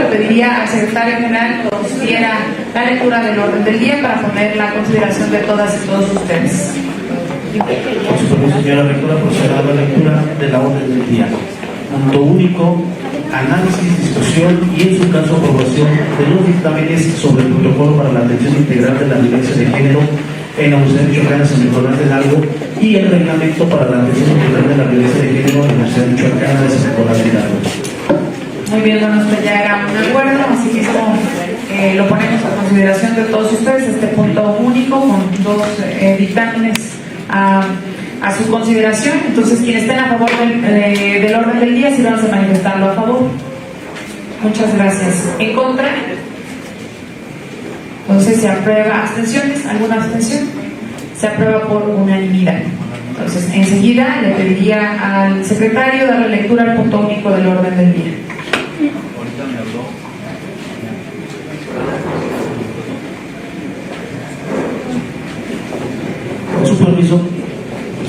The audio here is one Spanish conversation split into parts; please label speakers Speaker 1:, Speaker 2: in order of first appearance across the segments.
Speaker 1: pediría al secretario general que nos diera la lectura del orden del día para poner la consideración de todas y todos ustedes.
Speaker 2: Por su permiso, señora rectora, procederá a la lectura de la orden del día. Punto único: análisis, discusión y en su caso aprobación de los dictámenes sobre el protocolo para la atención integral de la violencia de género en la Universidad Michoacana de San Nicolás de Hidalgo y el reglamento para la atención integral de la violencia de género en la Universidad Michoacana de San Nicolás de Hidalgo.
Speaker 1: Muy bien, bueno, usted ya era un acuerdo, así que lo ponemos a consideración de todos ustedes, este punto único con dos dictámenes a su consideración. Entonces, quienes estén a favor del orden del día, sí vamos a manifestarlo a favor. Muchas gracias. ¿En contra? Entonces se aprueba. ¿Abstenciones? ¿Alguna abstención? Se aprueba por unanimidad. Entonces, enseguida le pediría al secretario darle lectura al punto único del orden del día.
Speaker 3: Ahorita me habló.
Speaker 2: Con su permiso,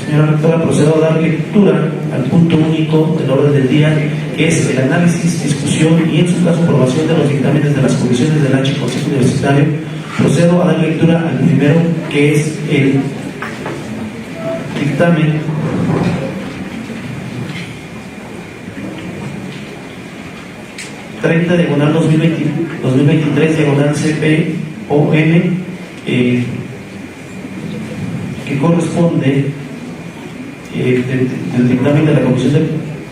Speaker 2: señora rectora, procedo a dar lectura al punto único del orden del día, que es el análisis, discusión y en su caso aprobación de los dictámenes de las comisiones del H Consejo Universitario. Procedo a dar lectura al primero, que es el dictamen /2023/CPOM, que corresponde del dictamen de la Comisión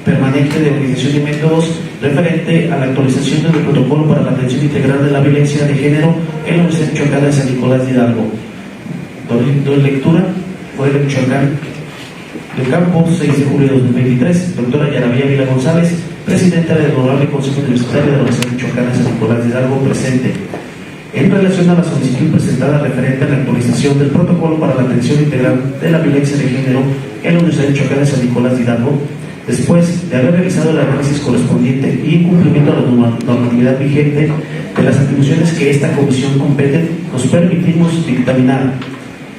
Speaker 2: Permanente de Organización y Métodos referente a la actualización del protocolo para la atención integral de la violencia de género en la Universidad Michoacana de San Nicolás de Hidalgo. Doy lectura. Fue de Michoacán del Campo, 6 de julio de 2023. Doctora Yaravía Vila González, presidenta del Honorable Consejo Universitario de la Universidad Michoacana de San Nicolás de Hidalgo, presente. En relación a la solicitud presentada referente a la actualización del protocolo para la atención integral de la violencia de género en la Universidad Michoacana de San Nicolás de Hidalgo, después de haber realizado el análisis correspondiente y en cumplimiento a la normatividad vigente de las atribuciones que esta comisión compete, nos permitimos dictaminar: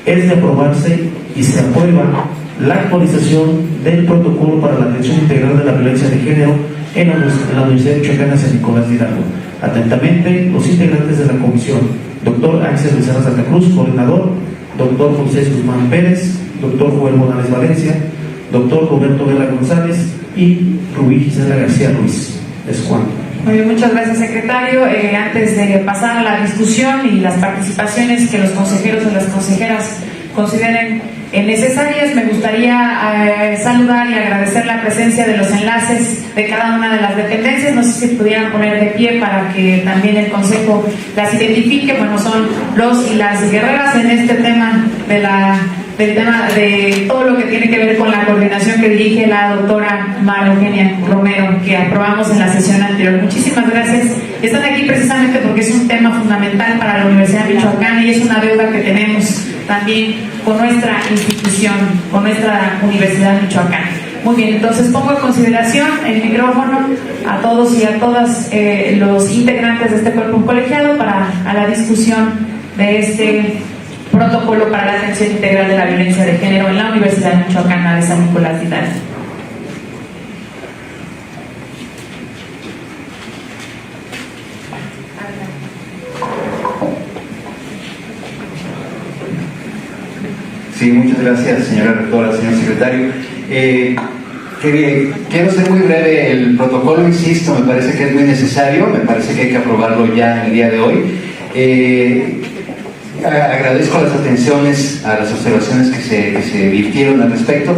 Speaker 2: es de aprobarse y se aprueba la actualización del protocolo para la atención integral de la violencia de género en la Universidad Michoacana de San Nicolás de Hidalgo. Atentamente, los integrantes de la comisión: doctor Axel Becerra Santa Cruz, coordinador; doctor Moisés Guzmán Pérez; doctor Joel Morales Valencia; doctor Roberto Vela González y Rubí Gisela García Ruiz. Es cuanto.
Speaker 1: Muy bien, muchas gracias, secretario. Antes de pasar a la discusión y las participaciones que los consejeros o las consejeras consideren necesarias, me gustaría saludar y agradecer la presencia de los enlaces de cada una de las dependencias. No sé si pudieran poner de pie para que también el Consejo las identifique. Bueno, son los y las guerreras en este tema del tema de todo lo que tiene que ver con la coordinación que dirige la doctora María Eugenia Romero, que aprobamos en la sesión anterior. Muchísimas gracias. Están aquí precisamente porque es un tema fundamental para la Universidad Michoacana y es una deuda que tenemos también con nuestra institución, con nuestra Universidad Michoacana. Muy bien, entonces pongo en consideración el micrófono a todos y a todas los integrantes de este cuerpo colegiado para la discusión de este protocolo para la atención integral de la violencia de género en la Universidad Michoacana de San Nicolás de Hidalgo.
Speaker 4: Sí, muchas gracias, señora rectora, señor secretario. Quiero ser muy breve. El protocolo, insisto, me parece que es muy necesario, me parece que hay que aprobarlo ya el día de hoy. Agradezco las atenciones a las observaciones que se virtieron al respecto.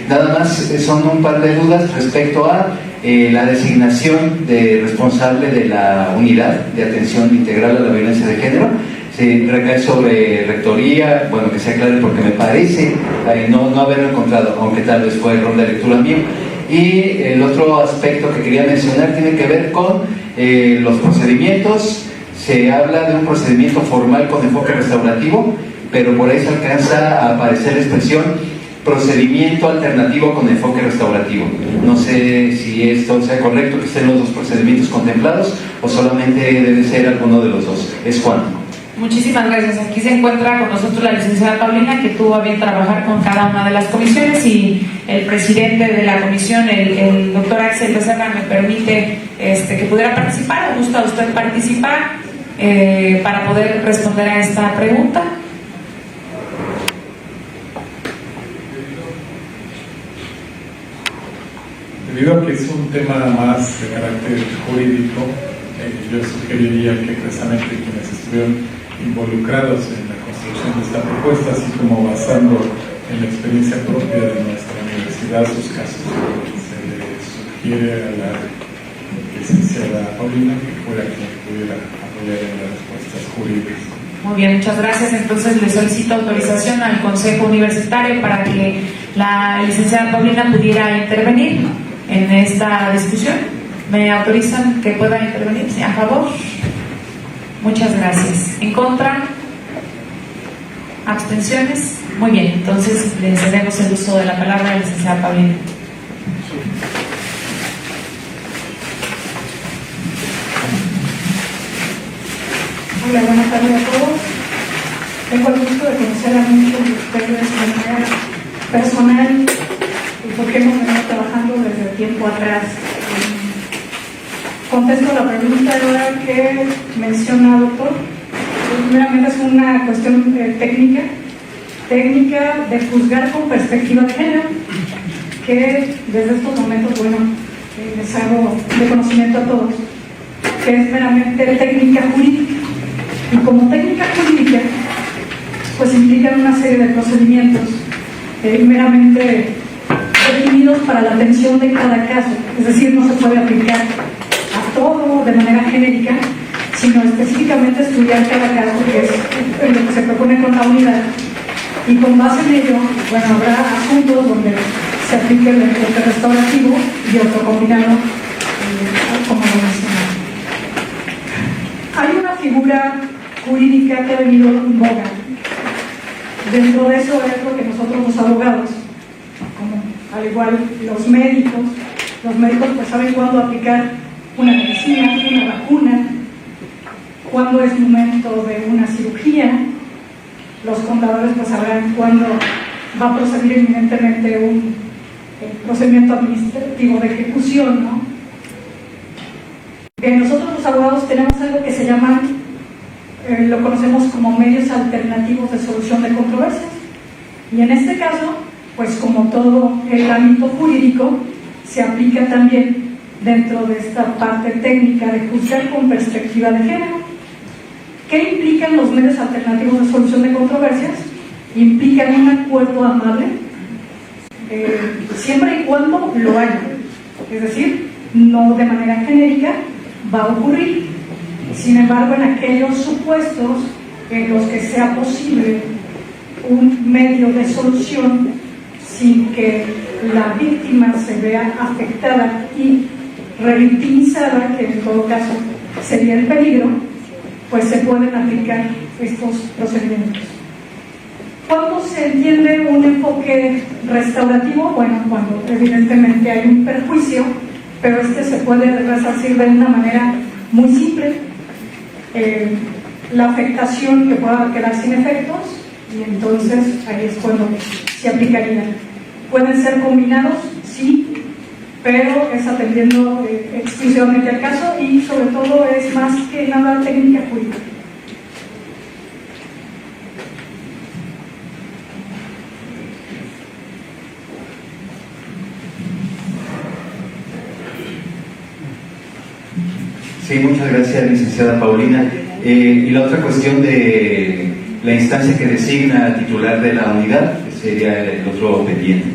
Speaker 4: Nada más son un par de dudas respecto a la designación de responsable de la unidad de atención integral a la violencia de género. Se recae sobre rectoría, bueno, que se aclare porque me parece no haberlo encontrado, aunque tal vez fue error de lectura mío. Y el otro aspecto que quería mencionar tiene que ver con los procedimientos. Se habla de un procedimiento formal con enfoque restaurativo, pero por ahí se alcanza a aparecer la expresión procedimiento alternativo con enfoque restaurativo. No sé si esto sea correcto, que estén los dos procedimientos contemplados o solamente debe ser alguno de los dos. Es cuánto.
Speaker 1: Muchísimas gracias. Aquí se encuentra con nosotros la licenciada Paulina, que tuvo a bien trabajar con cada una de las comisiones, y el presidente de la comisión, el doctor Axel Becerra, me permite que pudiera participar. ¿Gusta usted participar para poder responder a esta pregunta?
Speaker 5: Debido a que es un tema más de carácter jurídico, yo sugeriría que precisamente quienes estuvieron involucrados en la construcción de esta propuesta, así como basando en la experiencia propia de nuestra universidad, sus casos, se le sugiere a la licenciada Paulina que fuera quien pudiera apoyar en las respuestas jurídicas.
Speaker 1: Muy bien, muchas gracias. Entonces le solicito autorización al Consejo Universitario para que la licenciada Paulina pudiera intervenir en esta discusión. ¿Me autorizan que pueda intervenir? ¿Sí? ¿A favor? Muchas gracias. ¿En contra? ¿Abstenciones? Muy bien, entonces le cedemos el uso de la palabra a la licenciada Paulina.
Speaker 6: Hola, buenas tardes a todos. Tengo el gusto de conocer a muchos de ustedes de manera personal y porque hemos venido trabajando desde tiempo atrás. Contesto la pregunta ahora que menciona el doctor. Primeramente es una cuestión técnica de juzgar con perspectiva de género, que desde estos momentos, bueno, les hago de conocimiento a todos, que es meramente técnica jurídica. Y como técnica jurídica, pues implican una serie de procedimientos meramente definidos para la atención de cada caso. Es decir, no se puede aplicar a todo de manera genérica, sino específicamente estudiar cada caso, que es lo que se propone con la unidad. Y con base en ello, bueno, habrá asuntos donde se aplique el enfoque restaurativo y otro combinado, como lo mencionaba. Hay una figura jurídica que ha venido en boga. Dentro de eso es lo que nosotros los abogados, como al igual los médicos pues saben cuándo aplicar una medicina, una vacuna, cuándo es momento de una cirugía. Los contadores pues sabrán cuándo va a proceder inminentemente un procedimiento administrativo de ejecución, ¿no? Nosotros los abogados tenemos algo que se llama, lo conocemos como medios alternativos de solución de controversias. Y en este caso, pues como todo el ámbito jurídico, se aplica también dentro de esta parte técnica de juzgar con perspectiva de género. ¿Qué implican los medios alternativos de solución de controversias? Implican un acuerdo amable, siempre y cuando lo haya. Es decir, no de manera genérica va a ocurrir. Sin embargo, en aquellos supuestos en los que sea posible un medio de solución sin que la víctima se vea afectada y revictimizada, que en todo caso sería el peligro, pues se pueden aplicar estos procedimientos. ¿Cuándo se entiende un enfoque restaurativo? Bueno, cuando evidentemente hay un perjuicio, pero este se puede resarcir de una manera muy simple. La afectación que pueda quedar sin efectos, y entonces ahí es cuando se aplicaría. ¿Pueden ser combinados? Sí, pero es atendiendo exclusivamente al caso y sobre todo es más que nada técnica jurídica.
Speaker 4: Sí, muchas gracias, licenciada Paulina. Y la otra cuestión de la instancia que designa al titular de la unidad, que sería el otro pendiente.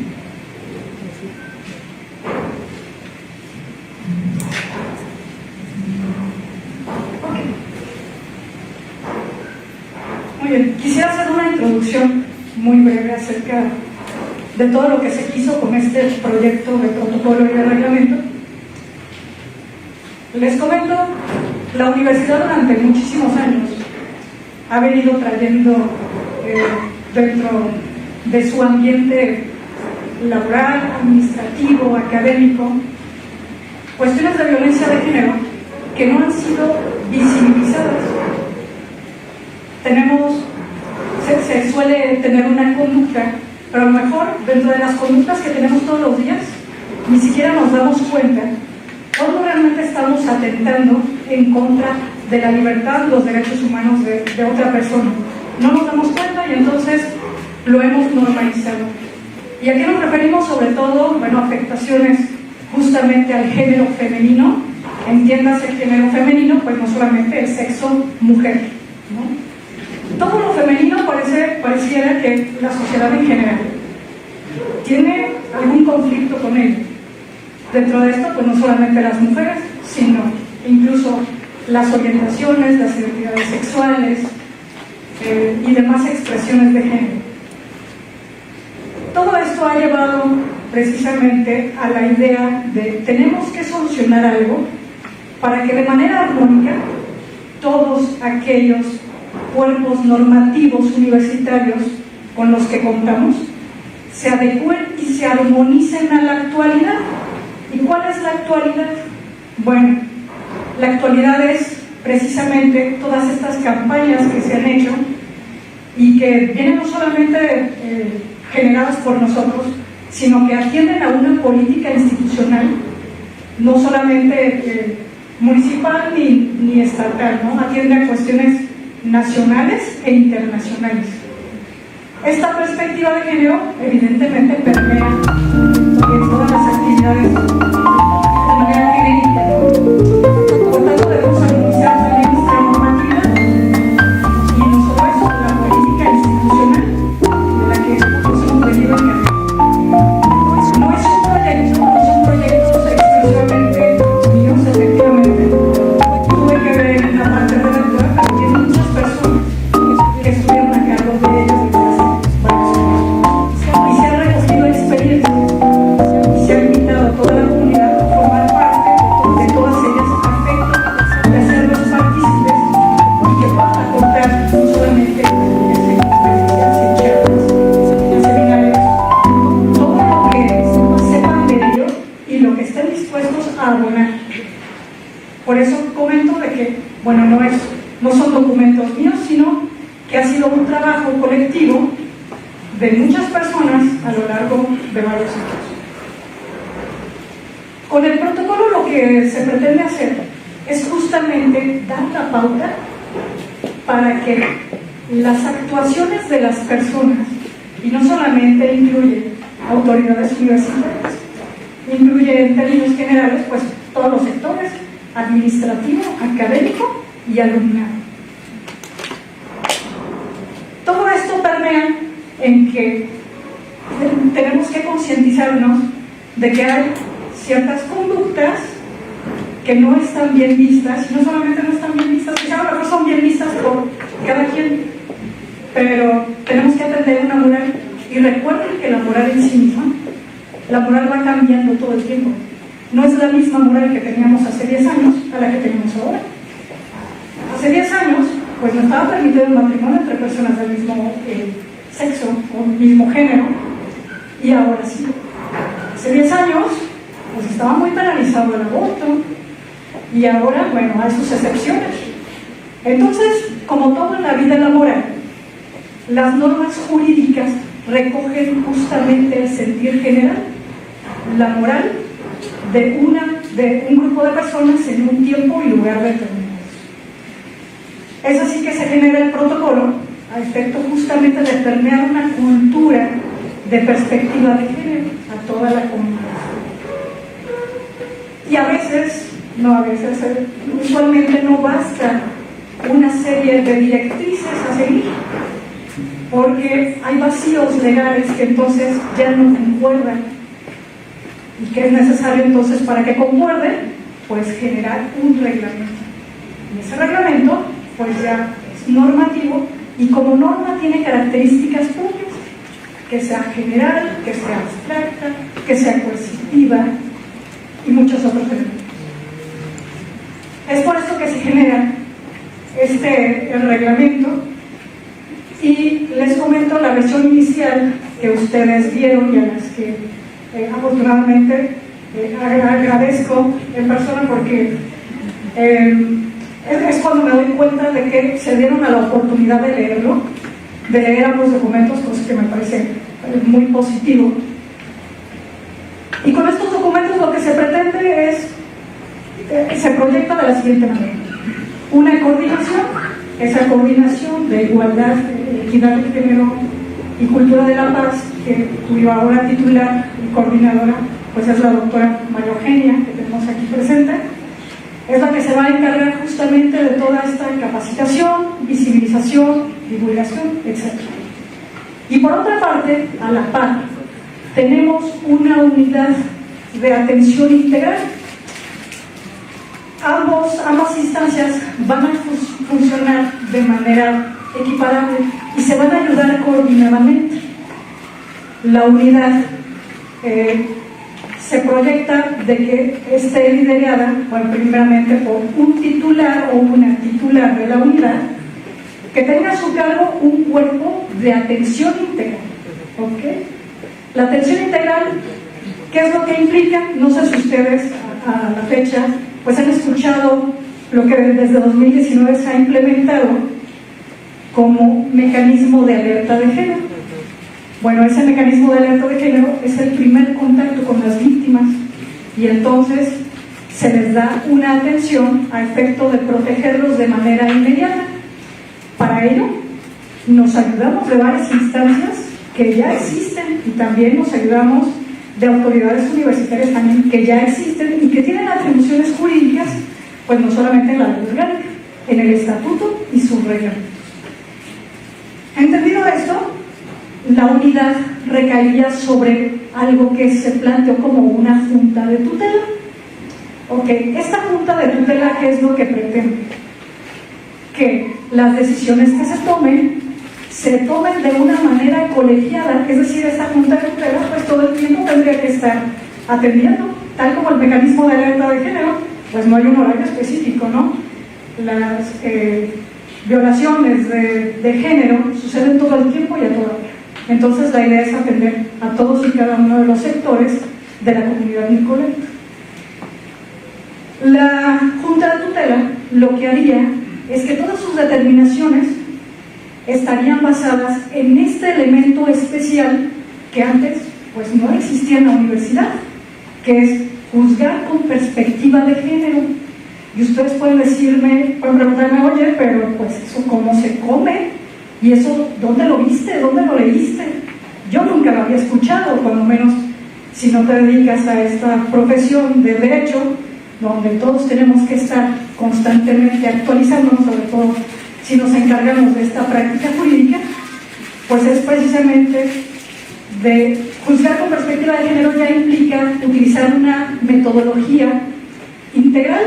Speaker 6: Muy bien, quisiera hacer una introducción muy breve acerca de todo lo que se quiso con este proyecto de protocolo y de reglamento. Les comento, la universidad durante muchísimos años ha venido trayendo dentro de su ambiente laboral, administrativo, académico, cuestiones de violencia de género que no han sido visibilizadas. se suele tener una conducta, pero a lo mejor dentro de las conductas que tenemos todos los días, ni siquiera nos damos cuenta cuando realmente estamos atentando en contra de la libertad, los derechos humanos de otra persona. No nos damos cuenta y entonces lo hemos normalizado. ¿Y a qué nos referimos? Sobre todo, bueno, afectaciones justamente al género femenino. Entiéndase el género femenino, pues no solamente el sexo mujer, ¿no? Todo lo femenino pareciera que la sociedad en general tiene algún conflicto con ello. Dentro de esto, pues no solamente las mujeres, sino incluso las orientaciones, las identidades sexuales y demás expresiones de género. Todo esto ha llevado precisamente a la idea de tenemos que solucionar algo para que de manera armónica todos aquellos cuerpos normativos universitarios con los que contamos se adecúen y se armonicen a la actualidad. ¿Y cuál es la actualidad? Bueno, la actualidad es precisamente todas estas campañas que se han hecho y que vienen no solamente generadas por nosotros, sino que atienden a una política institucional, no solamente municipal ni estatal, ¿no? Atiende a cuestiones nacionales e internacionales. Esta perspectiva de género evidentemente permea en todas las actividades de manera jurídica. Por tanto, debemos armonizar también nuestra normativa y no solo eso, la política institucional de la que nos hemos venido encargando. No son proyectos exclusivamente míos, efectivamente. Tuve que ver en la parte redactora, pero tiene muchas personas que estuvieron a cargo de ellos desde hace varios años. Y se han recogido experiencias y se ha invitado a toda la comunidad a formar parte de todas ellas a efecto de hacerlos partícipes y que puedan aportar no solamente en conferencias, en charlas, en seminarios, todo lo que sepan de ello y lo que estén dispuestos a abonar. Por eso comento de que, bueno, no son documentos míos, sino que ha sido un trabajo colectivo de muchas personas a lo largo de varios años. Con el protocolo lo que se pretende hacer es justamente dar la pauta para que las actuaciones de las personas, y no solamente incluye autoridades universitarias, incluye en términos generales pues todos los sectores, administrativo, académico y alumnado. Todo esto permea en que tenemos que concientizarnos de que hay ciertas conductas que no están bien vistas, y no solamente no están bien vistas, quizá a lo mejor son bien vistas por cada quien, pero tenemos que atender una moral. Y recuerden que la moral en sí misma, la moral va cambiando todo el tiempo. No es la misma moral que teníamos hace 10 años a la que tenemos ahora. Hace 10 años, pues no estaba permitido el matrimonio entre personas del mismo sexo o mismo género, y ahora sí. Hace 10 años, pues estaba muy penalizado el aborto, y ahora, bueno, hay sus excepciones. Entonces, como todo en la vida laboral, las normas jurídicas recogen justamente el sentir general, la moral de un grupo de personas en un tiempo y lugar determinados. Es así que se genera el protocolo a efecto justamente de permear una cultura de perspectiva de género a toda la comunidad. Y usualmente no basta una serie de directrices a seguir, porque hay vacíos legales que entonces ya no concuerdan, y que es necesario entonces para que concuerden, pues generar un reglamento. Y ese reglamento pues ya es normativo, y como norma tiene características propias, que sea general, que sea abstracta, que sea coercitiva y muchos otros elementos. Es por esto que se genera el reglamento, y les comento la versión inicial que ustedes vieron y a las que afortunadamente agradezco en persona, porque es cuando me doy cuenta de que se dieron a la oportunidad de leerlo, de leer ambos documentos, cosa que me parece muy positivo. Y con estos documentos lo que se pretende es, se proyecta de la siguiente manera: una coordinación, esa coordinación de igualdad, equidad de género y cultura de la paz, cuyo ahora titular y coordinadora pues es la doctora María Eugenia, que tenemos aquí presente, es la que se va a encargar justamente de toda esta capacitación, visibilización, divulgación, etc. Y por otra parte, a la par, tenemos una unidad de atención integral. Ambas instancias van a funcionar de manera equiparable y se van a ayudar coordinadamente. La unidad se proyecta de que esté liderada, bueno, primeramente por un titular o una titular de la unidad, que tenga a su cargo un cuerpo de atención integral. ¿Okay? La atención integral, ¿qué es lo que implica? No sé si ustedes a la fecha pues han escuchado lo que desde 2019 se ha implementado como mecanismo de alerta de género. Bueno, ese mecanismo de alerta de género es el primer contacto con las víctimas y entonces se les da una atención a efecto de protegerlos de manera inmediata. Para ello nos ayudamos de varias instancias que ya existen y también nos ayudamos de autoridades universitarias también que ya existen y que tienen atribuciones jurídicas, pues no solamente en la ley orgánica, en el estatuto y sus reglamentos. Entendido esto, la unidad recaía sobre algo que se planteó como una junta de tutela. Ok, esta junta de tutela, ¿qué es lo que pretende? Que las decisiones que se tomen de una manera colegiada, es decir, esta junta de tutela pues todo el tiempo tendría que estar atendiendo, tal como el mecanismo de alerta de género, pues no hay un horario específico, ¿no? Las violaciones de género suceden todo el tiempo y a toda hora. Entonces la idea es atender a todos y cada uno de los sectores de la comunidad nicoleña. La Junta de Tutela lo que haría es que todas sus determinaciones estarían basadas en este elemento especial que antes pues no existía en la universidad, que es juzgar con perspectiva de género. Y ustedes pueden decirme, pueden preguntarme, oye, pero pues eso cómo se come, y eso ¿dónde lo viste? ¿Dónde lo leíste? Yo nunca lo había escuchado, cuando menos si no te dedicas a esta profesión de derecho, donde todos tenemos que estar constantemente actualizándonos, sobre todo si nos encargamos de esta práctica jurídica, pues es precisamente de juzgar con perspectiva de género ya implica utilizar una metodología integral,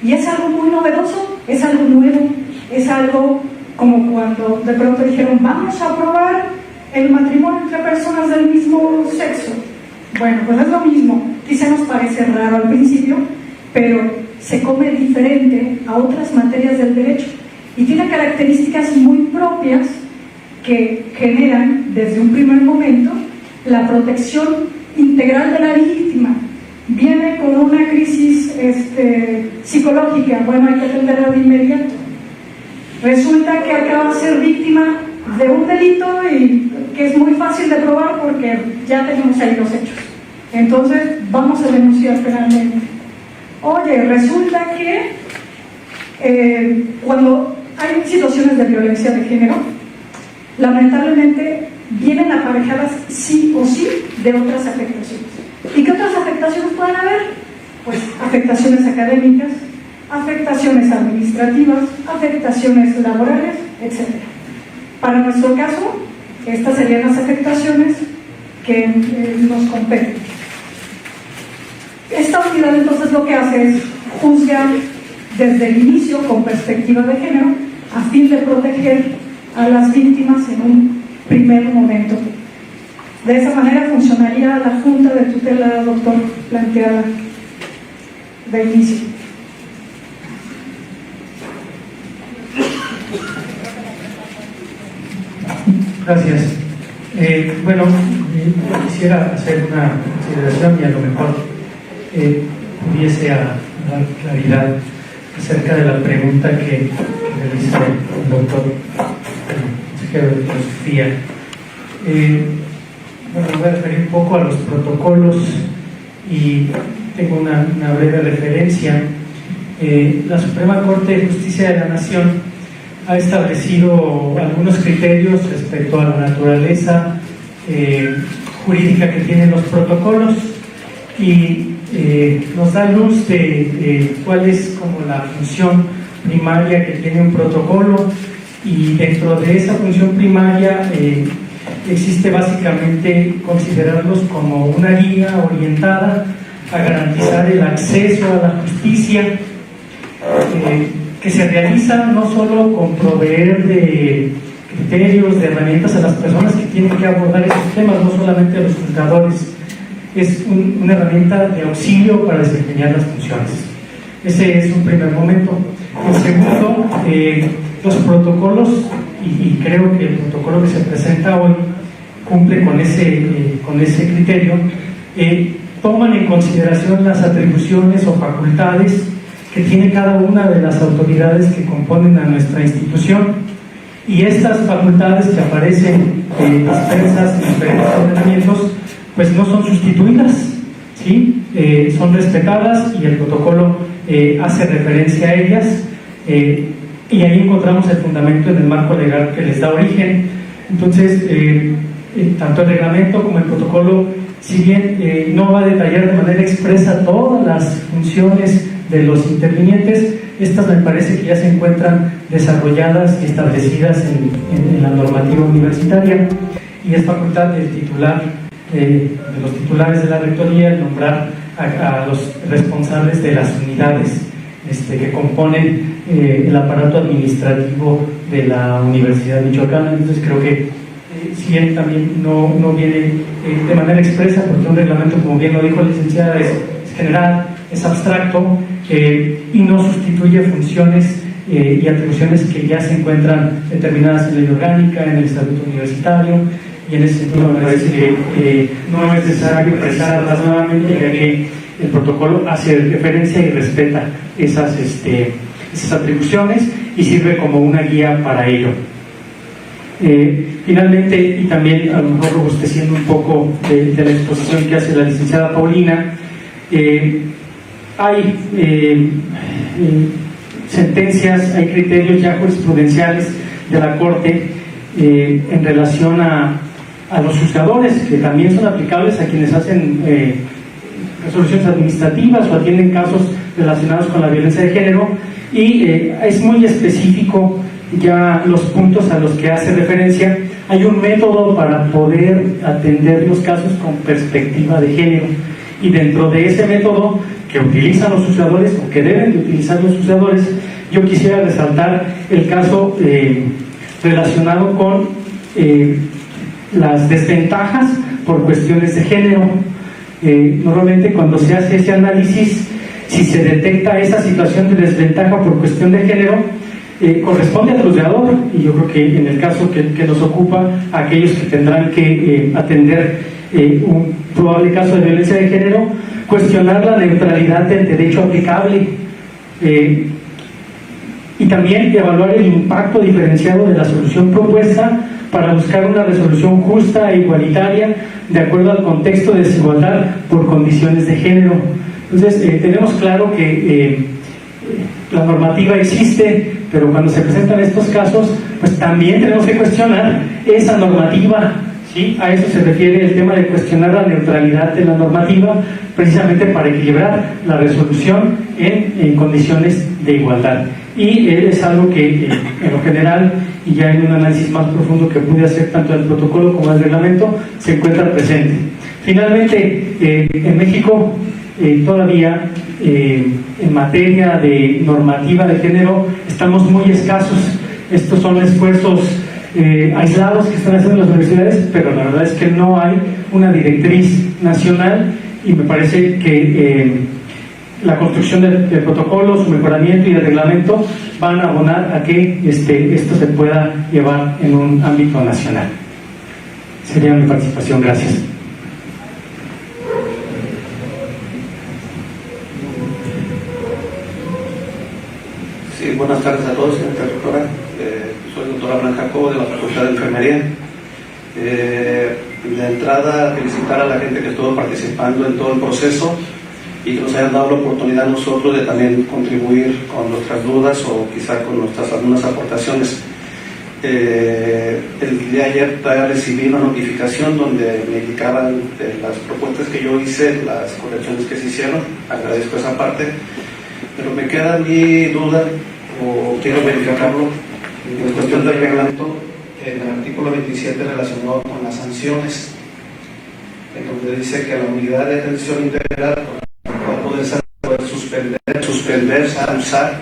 Speaker 6: y es algo muy novedoso, es algo nuevo, es algo como cuando de pronto dijeron vamos a aprobar el matrimonio entre personas del mismo sexo. Bueno, pues es lo mismo, quizá nos parece raro al principio, pero se come diferente a otras materias del derecho y tiene características muy propias que generan desde un primer momento la protección integral de la víctima. Viene con una crisis psicológica, bueno, hay que atenderla de inmediato. Resulta que acaba de ser víctima de un delito y que es muy fácil de probar porque ya tenemos ahí los hechos. Entonces vamos a denunciar penalmente. Oye, resulta que cuando hay situaciones de violencia de género, lamentablemente vienen aparejadas sí o sí de otras afectaciones. ¿Y qué otras afectaciones pueden haber? Pues afectaciones académicas, afectaciones administrativas, afectaciones laborales, etc. Para nuestro caso, estas serían las afectaciones que nos competen. Esta unidad entonces lo que hace es juzgar desde el inicio con perspectiva de género a fin de proteger a las víctimas en un primer momento. De esa manera funcionaría la Junta de Tutela, doctor, planteada de inicio.
Speaker 7: Gracias. Bueno, quisiera hacer una consideración y a lo mejor pudiese dar claridad acerca de la pregunta que realiza el doctor, el consejero de filosofía. Bueno, voy a referir un poco a los protocolos y tengo una breve referencia. La Suprema Corte de Justicia de la Nación ha establecido algunos criterios respecto a la naturaleza jurídica que tienen los protocolos y nos da luz de cuál es como la función primaria que tiene un protocolo, y dentro de esa función primaria existe básicamente considerarlos como una guía orientada a garantizar el acceso a la justicia, que se realiza no solo con proveer de criterios, de herramientas a las personas que tienen que abordar esos temas, no solamente a los juzgadores, es una herramienta de auxilio para desempeñar las funciones. Ese es un primer momento. En segundo, los protocolos, y creo que el protocolo que se presenta hoy cumple con ese criterio, toman en consideración las atribuciones o facultades que tiene cada una de las autoridades que componen a nuestra institución, y estas facultades que aparecen dispersas en diferentes ordenamientos pues no son sustituidas, ¿sí? Son respetadas y el protocolo hace referencia a ellas, y ahí encontramos el fundamento en el marco legal que les da origen. Entonces, tanto el reglamento como el protocolo, si bien no va a detallar de manera expresa todas las funciones de los intervinientes, estas me parece que ya se encuentran desarrolladas y establecidas en la normativa universitaria, y es facultad del titular, de los titulares de la rectoría, nombrar a los responsables de las unidades que componen el aparato administrativo de la Universidad Michoacana. Entonces creo que si bien también no viene de manera expresa, porque un reglamento, como bien lo dijo la licenciada, es general, es abstracto, y no sustituye funciones y atribuciones que ya se encuentran determinadas en la ley orgánica, en el estatuto universitario, y en ese sentido me parece que no es necesario expresarlas nuevamente, ya que el protocolo hace referencia y respeta esas atribuciones y sirve como una guía para ello. Finalmente, y también a lo mejor robusteciendo un poco de la exposición que hace la licenciada Paulina, hay sentencias, hay criterios ya jurisprudenciales de la Corte en relación a los juzgadores, que también son aplicables a quienes hacen resoluciones administrativas o atienden casos relacionados con la violencia de género, y es muy específico ya los puntos a los que hace referencia. Hay un método para poder atender los casos con perspectiva de género, y dentro de ese método que utilizan los juzgadores o que deben de utilizar los juzgadores, yo quisiera resaltar el caso relacionado con las desventajas por cuestiones de género. Normalmente cuando se hace ese análisis, si se detecta esa situación de desventaja por cuestión de género, corresponde al juzgador, y yo creo que en el caso que nos ocupa, aquellos que tendrán que atender un probable caso de violencia de género, cuestionar la neutralidad del derecho aplicable, y también evaluar el impacto diferenciado de la solución propuesta para buscar una resolución justa e igualitaria de acuerdo al contexto de desigualdad por condiciones de género. Entonces, tenemos claro que la normativa existe, pero cuando se presentan estos casos, pues también tenemos que cuestionar esa normativa, ¿sí? A eso se refiere el tema de cuestionar la neutralidad de la normativa, precisamente para equilibrar la resolución en condiciones de igualdad. Y es algo que en lo general, y ya en un análisis más profundo que pude hacer tanto del protocolo como del reglamento, se encuentra presente. Finalmente, en México todavía en materia de normativa de género estamos muy escasos. Estos son esfuerzos aislados que están haciendo las universidades, pero la verdad es que no hay una directriz nacional, y me parece que la construcción del protocolo, su mejoramiento y del reglamento van a abonar a que esto se pueda llevar en un ámbito nacional. Sería mi participación. Gracias.
Speaker 8: Sí, buenas tardes a todos, señora doctora. Soy el doctor Abraham Jacobo de la Facultad de Enfermería. De entrada, felicitar a la gente que estuvo participando en todo el proceso y que nos hayan dado la oportunidad a nosotros de también contribuir con nuestras dudas o quizá con nuestras algunas aportaciones. El día de ayer recibí una notificación donde me indicaban las propuestas que yo hice, las correcciones que se hicieron. Agradezco esa parte, pero me queda mi duda o quiero verificarlo en cuestión del reglamento, en el artículo 27 relacionado con las sanciones, en donde dice que la unidad de atención integral va a poder suspender, usar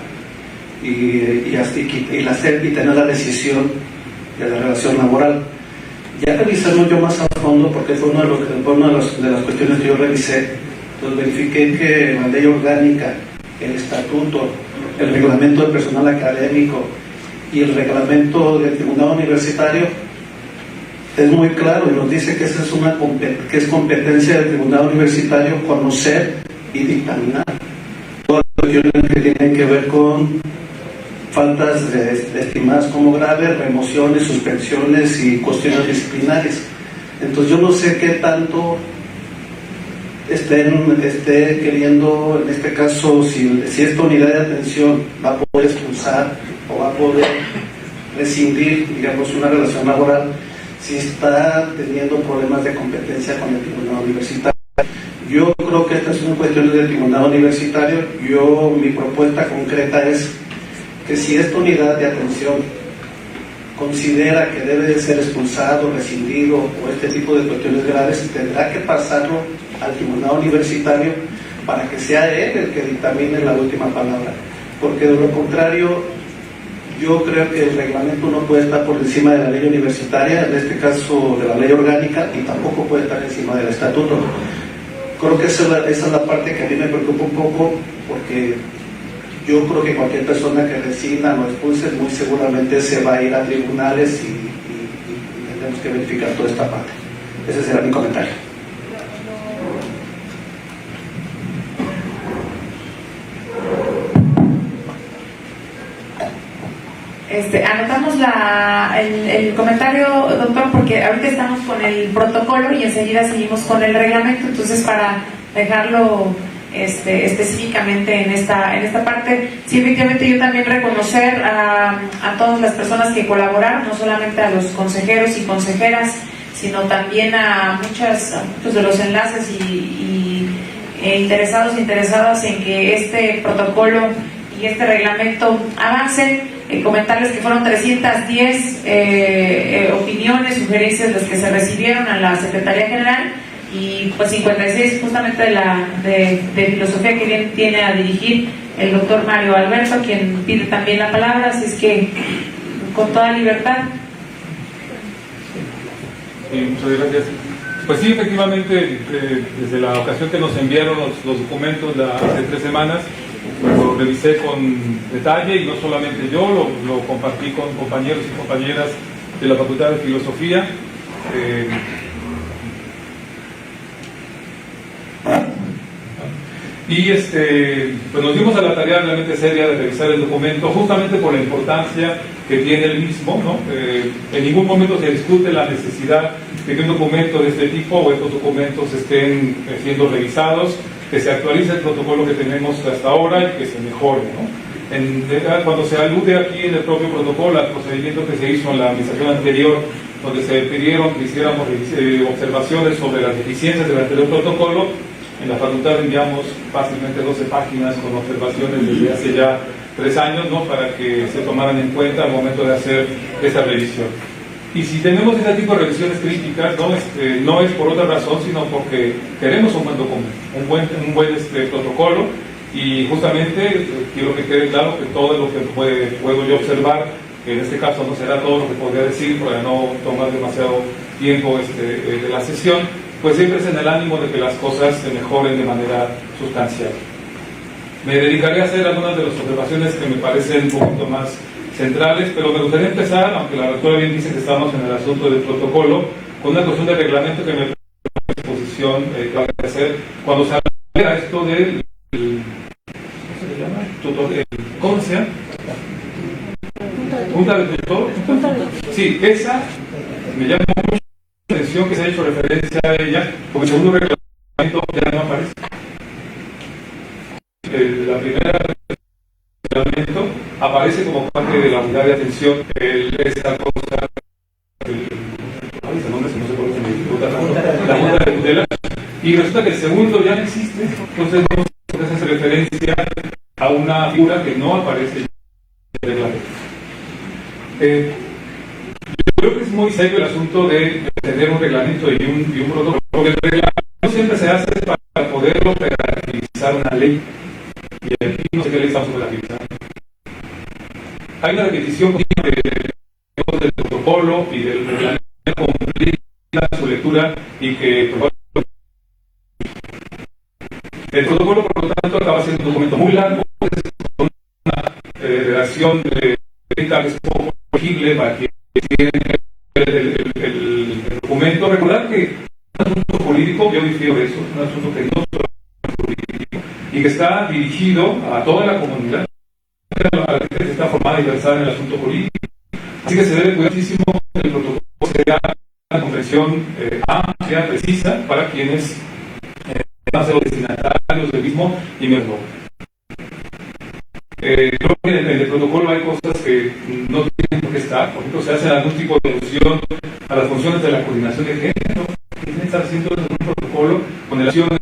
Speaker 8: y tener la decisión de la relación laboral. Ya revisando yo más a fondo, porque fue una de las cuestiones que yo revisé, pues verifiqué que la ley orgánica, el estatuto, el reglamento del personal académico y el reglamento del tribunal universitario es muy claro y nos dice que esa es competencia del tribunal universitario conocer y dictaminar todas las cuestiones que tienen que ver con faltas estimadas como graves, remociones, suspensiones y cuestiones disciplinarias. Entonces yo no sé qué tanto esté queriendo, en este caso, si esta unidad de atención va a poder expulsar o va a poder rescindir, digamos, una relación laboral, si está teniendo problemas de competencia con el tribunal universitario. Yo creo que estas son cuestiones del tribunal universitario. Mi propuesta concreta es que si esta unidad de atención considera que debe de ser expulsado, rescindido o este tipo de cuestiones graves, tendrá que pasarlo al tribunal universitario para que sea él el que dictamine la última palabra, porque de lo contrario yo creo que el reglamento no puede estar por encima de la ley universitaria, en este caso de la ley orgánica, y tampoco puede estar encima del estatuto. Creo que esa es la parte que a mí me preocupa un poco, porque yo creo que cualquier persona que rescinda o expulse muy seguramente se va a ir a tribunales y tenemos que verificar toda esta parte. Ese será mi comentario.
Speaker 1: Anotamos el comentario, doctor, porque ahorita estamos con el protocolo y enseguida seguimos con el reglamento, entonces para dejarlo específicamente en esta parte. Sí, efectivamente, yo también reconocer a todas las personas que colaboraron, no solamente a los consejeros y consejeras, sino también a muchos de los enlaces e interesadas en que este protocolo y este reglamento avance. Comentarles que fueron 310 opiniones, sugerencias las que se recibieron a la Secretaría General, y pues 56 justamente de filosofía que bien tiene a dirigir el doctor Mario Alberto, quien pide también la palabra, así es que con toda libertad.
Speaker 9: Sí, muchas gracias. Pues sí, efectivamente, desde la ocasión que nos enviaron los documentos hace 3 semanas, lo revisé con detalle, y no solamente yo, lo compartí con compañeros y compañeras de la Facultad de Filosofía. Y pues nos dimos a la tarea realmente seria de revisar el documento, justamente por la importancia que tiene el mismo, ¿no? En ningún momento se discute la necesidad de que un documento de este tipo o estos documentos estén siendo revisados, que se actualice el protocolo que tenemos hasta ahora y que se mejore, ¿no? Cuando se alude aquí en el propio protocolo al procedimiento que se hizo en la administración anterior, donde se pidieron que hiciéramos observaciones sobre las deficiencias del anterior protocolo, en la facultad enviamos fácilmente 12 páginas con observaciones desde hace ya 3 años, ¿no?, para que se tomaran en cuenta al momento de hacer esta revisión. Y si tenemos ese tipo de revisiones críticas, no es por otra razón, sino porque queremos un buen documento, un buen protocolo, y justamente quiero que quede claro que todo lo que puedo yo observar, que en este caso no será todo lo que podría decir para no tomar demasiado tiempo de la sesión, pues siempre es en el ánimo de que las cosas se mejoren de manera sustancial. Me dedicaré a hacer algunas de las observaciones que me parecen un poquito más centrales, pero me gustaría empezar, aunque la rectora bien dice que estamos en el asunto del protocolo, con una cuestión de reglamento que me parece una exposición que hay que hacer cuando se habla esto del ¿cómo se llama? ¿Cómo se llama? Junta del Director. Sí, esa me llama mucho la atención que se ha hecho referencia a ella, porque el segundo reglamento ya no aparece. La primera reglamento aparece como parte de la unidad de atención, esa cosa, ese nombre, si no sé por qué se me dificulta tanto, la Junta de Tutela, y resulta que el segundo ya no existe, entonces no se hace referencia a una figura que no aparece en el reglamento. Yo creo que es muy serio el asunto de tener un reglamento y un protocolo, porque el reglamento siempre se hace para poder operativizar una ley, y aquí no sé qué ley estamos operativizando. Hay una repetición del protocolo y del reglamento completa su lectura y que el protocolo, por lo tanto, acaba siendo un documento muy largo, con una redacción de que es poco legible para quien tiene el documento. Recordar que es un asunto jurídico, yo difiero de eso, es un asunto que no es jurídico y que está dirigido a toda la comunidad, a la gente que está formada y versada en el asunto jurídico. Así que se debe cuidar muchísimo que el protocolo sea una comprensión amplia, precisa, para quienes van a ser los destinatarios del mismo y mejor. Creo que en el protocolo hay cosas que no tienen por qué estar. Por ejemplo, se hace algún tipo de alusión a las funciones de la coordinación de género. Tiene que estar haciendo un protocolo con relaciones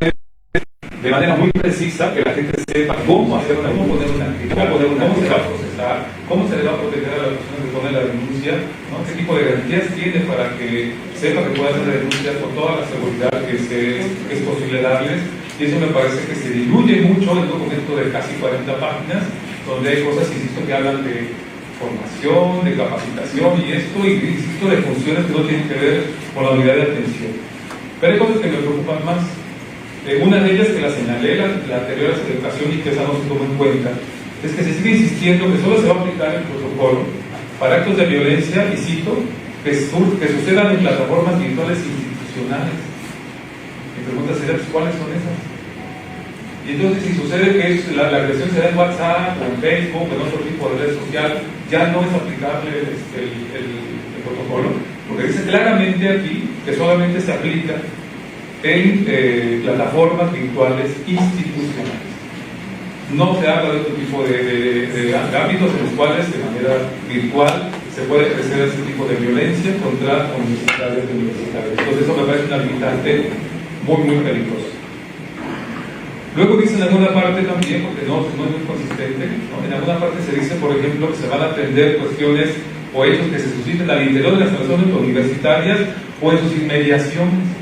Speaker 9: de manera muy precisa, que la gente sepa cómo hacer cómo poner una actividad, cómo se va a procesar, cómo se le va a proteger a las personas que ponen la denuncia, ¿no? Qué tipo de garantías tiene para que sepa que puede hacer la denuncia con toda la seguridad que es posible darles. Y eso me parece que se diluye mucho en un documento de casi 40 páginas, donde hay cosas, insisto, que hablan de formación, de capacitación y esto, y insisto, de funciones que no tienen que ver con la unidad de atención. Pero hay cosas que me preocupan más. Una de ellas, que la señalé la anterior educación y que esa no se tomó en cuenta, es que se sigue insistiendo que solo se va a aplicar el protocolo para actos de violencia, y cito, que sucedan en plataformas virtuales institucionales. Mi pregunta sería, pues, ¿cuáles son esas? Y entonces, si sucede que la agresión se da en WhatsApp o en Facebook o en otro tipo de red social, ya no es aplicable el protocolo, porque dice claramente aquí que solamente se aplica en plataformas virtuales institucionales. No se habla de otro tipo de ámbitos en los cuales de manera virtual se puede ejercer ese tipo de violencia contra universitarios y universitarios. Entonces eso me parece una limitante muy, muy peligrosa. Luego dice en alguna parte también, porque no es muy consistente, ¿no? En alguna parte se dice, por ejemplo, que se van a atender cuestiones o hechos que se susciten al interior de las instalaciones universitarias o en sus inmediaciones.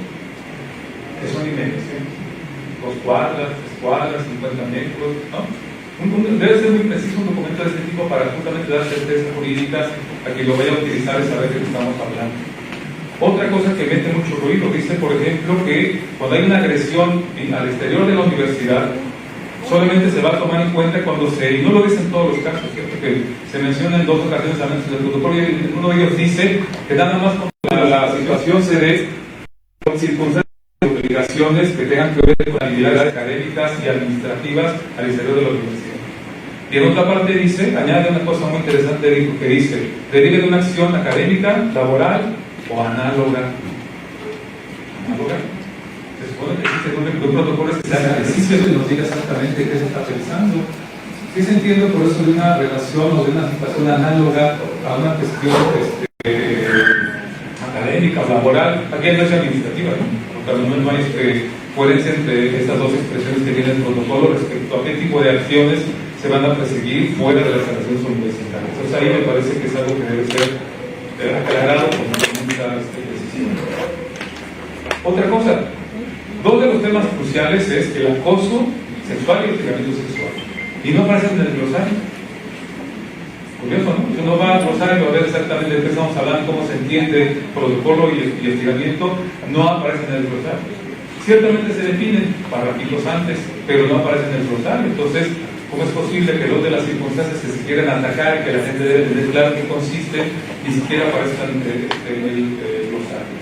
Speaker 9: Que son inmediaciones, 2 cuadras, 3 cuadras, 50 metros, ¿no? Debe ser muy preciso un documento de este tipo para justamente dar certezas jurídicas a quien lo vaya a utilizar y saber de qué estamos hablando. Otra cosa que mete mucho ruido, dice, por ejemplo, que cuando hay una agresión al exterior de la universidad, solamente se va a tomar en cuenta cuando y no lo dice en todos los casos, ¿cierto? Que se menciona en 2 ocasiones al menos en el protocolo, y uno de ellos dice que nada más cuando la situación se dé por circunstancias de obligaciones que tengan que ver con actividades académicas y administrativas al exterior de la universidad. Y en otra parte dice, añade una cosa muy interesante que dice, derive de una acción académica, laboral o análoga. ¿Análoga? Se supone que existe un protocolo que se haga ejercicio y nos diga exactamente qué se está pensando. ¿Qué se entiende por eso de una relación o de una situación análoga a una cuestión académica o laboral? Aquí hay no es administrativa, ¿no? Porque no hay coherencia entre estas 2 expresiones que tiene el protocolo respecto a qué tipo de acciones se van a perseguir fuera de las instalaciones universitarias. Entonces ahí me parece que es algo que debe ser aclarado con mucha precisión. Otra cosa, 2 de los temas cruciales es el acoso sexual y el hostigamiento sexual. Y no aparecen en el glosario. Curioso, ¿no? Si uno va al glosario a ver exactamente de qué estamos hablando, cómo se entiende protocolo y hostigamiento, no aparecen en el glosario. Ciertamente se definen párrafos antes, pero no aparecen en el glosario. Entonces, ¿cómo es posible que 2 de las circunstancias que se quieren atacar, que la gente debe tener claro en qué consiste, ni siquiera aparezcan en el glosario?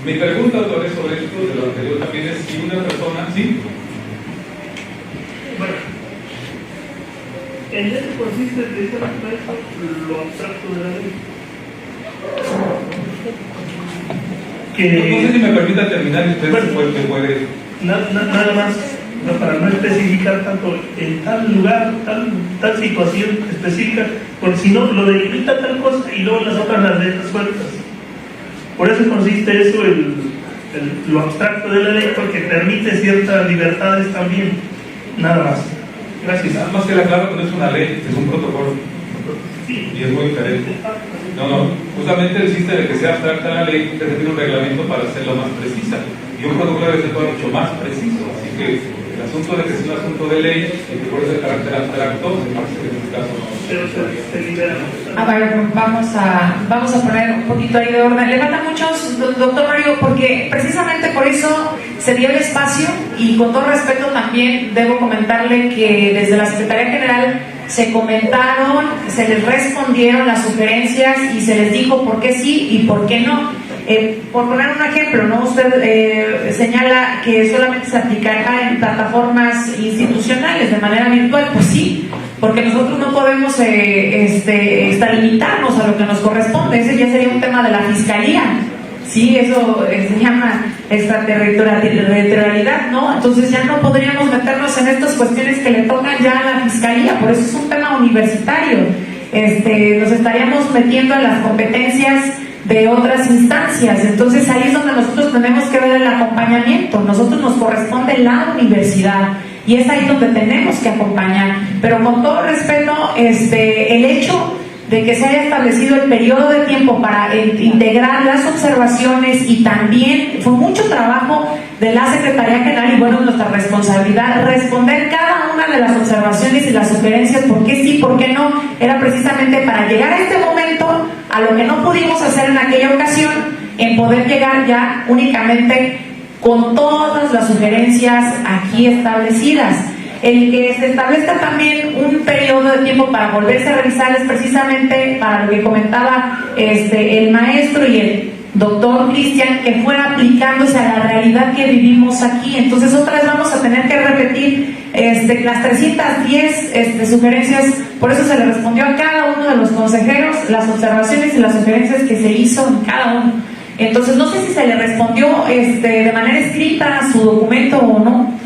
Speaker 9: Mi pregunta otra vez sobre esto, de lo anterior también, es si una persona, ¿sí?
Speaker 10: ¿En qué consiste precisamente lo abstracto de la ley?
Speaker 9: No sé si me permita terminar y usted
Speaker 10: Bueno,
Speaker 9: puede.
Speaker 10: Nada más, no, para no especificar tanto en tal lugar, tal situación específica, porque si no lo delimita tal cosa y luego las otras las deja sueltas. Por eso consiste eso, lo abstracto de la ley, porque permite ciertas libertades también, nada más. Gracias.
Speaker 9: Nada más que la claro que no es una ley, es un protocolo.
Speaker 10: Sí.
Speaker 9: Y es muy diferente. No, justamente el chiste de que sea abstracta la ley, usted tiene un reglamento para hacerlo más precisa. Y un protocolo debe ser mucho más preciso. Así que el asunto de que es un asunto de ley y que por eso el carácter abstracto, me parece que en este caso no.
Speaker 10: Pero se libera.
Speaker 1: A ver, vamos a poner un poquito ahí de orden. Le falta muchos, doctor Mario, porque precisamente por eso se dio el espacio y con todo respeto también debo comentarle que desde la Secretaría General se comentaron, se les respondieron las sugerencias y se les dijo por qué sí y por qué no. Por poner un ejemplo, ¿no? Usted señala que solamente se aplicará en plataformas institucionales de manera virtual. Pues sí, porque nosotros no podemos limitarnos a lo que nos corresponde. Ese ya sería un tema de la Fiscalía. Sí, eso se llama extraterritorialidad, ¿no? Entonces ya no podríamos meternos en estas cuestiones que le tocan ya a la Fiscalía. Por eso es un tema universitario. Nos estaríamos metiendo en las competencias de otras instancias. Entonces ahí es donde nosotros tenemos que ver el acompañamiento. Nosotros nos corresponde la universidad y es ahí donde tenemos que acompañar, pero con todo respeto, el hecho de que se haya establecido el periodo de tiempo para integrar las observaciones y también fue mucho trabajo de la Secretaría General y bueno, nuestra responsabilidad responder cada una de las observaciones y las sugerencias, por qué sí, por qué no, era precisamente para llegar a este momento a lo que no pudimos hacer en aquella ocasión, en poder llegar ya únicamente con todas las sugerencias aquí establecidas. El que se establezca también un periodo de tiempo para volverse a revisar es precisamente para lo que comentaba el maestro y el doctor Cristian, que fuera aplicándose a la realidad que vivimos aquí. Entonces otra vez vamos a tener que repetir las 310 sugerencias, por eso se le respondió a cada uno de los consejeros las observaciones y las sugerencias que se hizo en cada uno. Entonces no sé si se le respondió de manera escrita a su documento o no.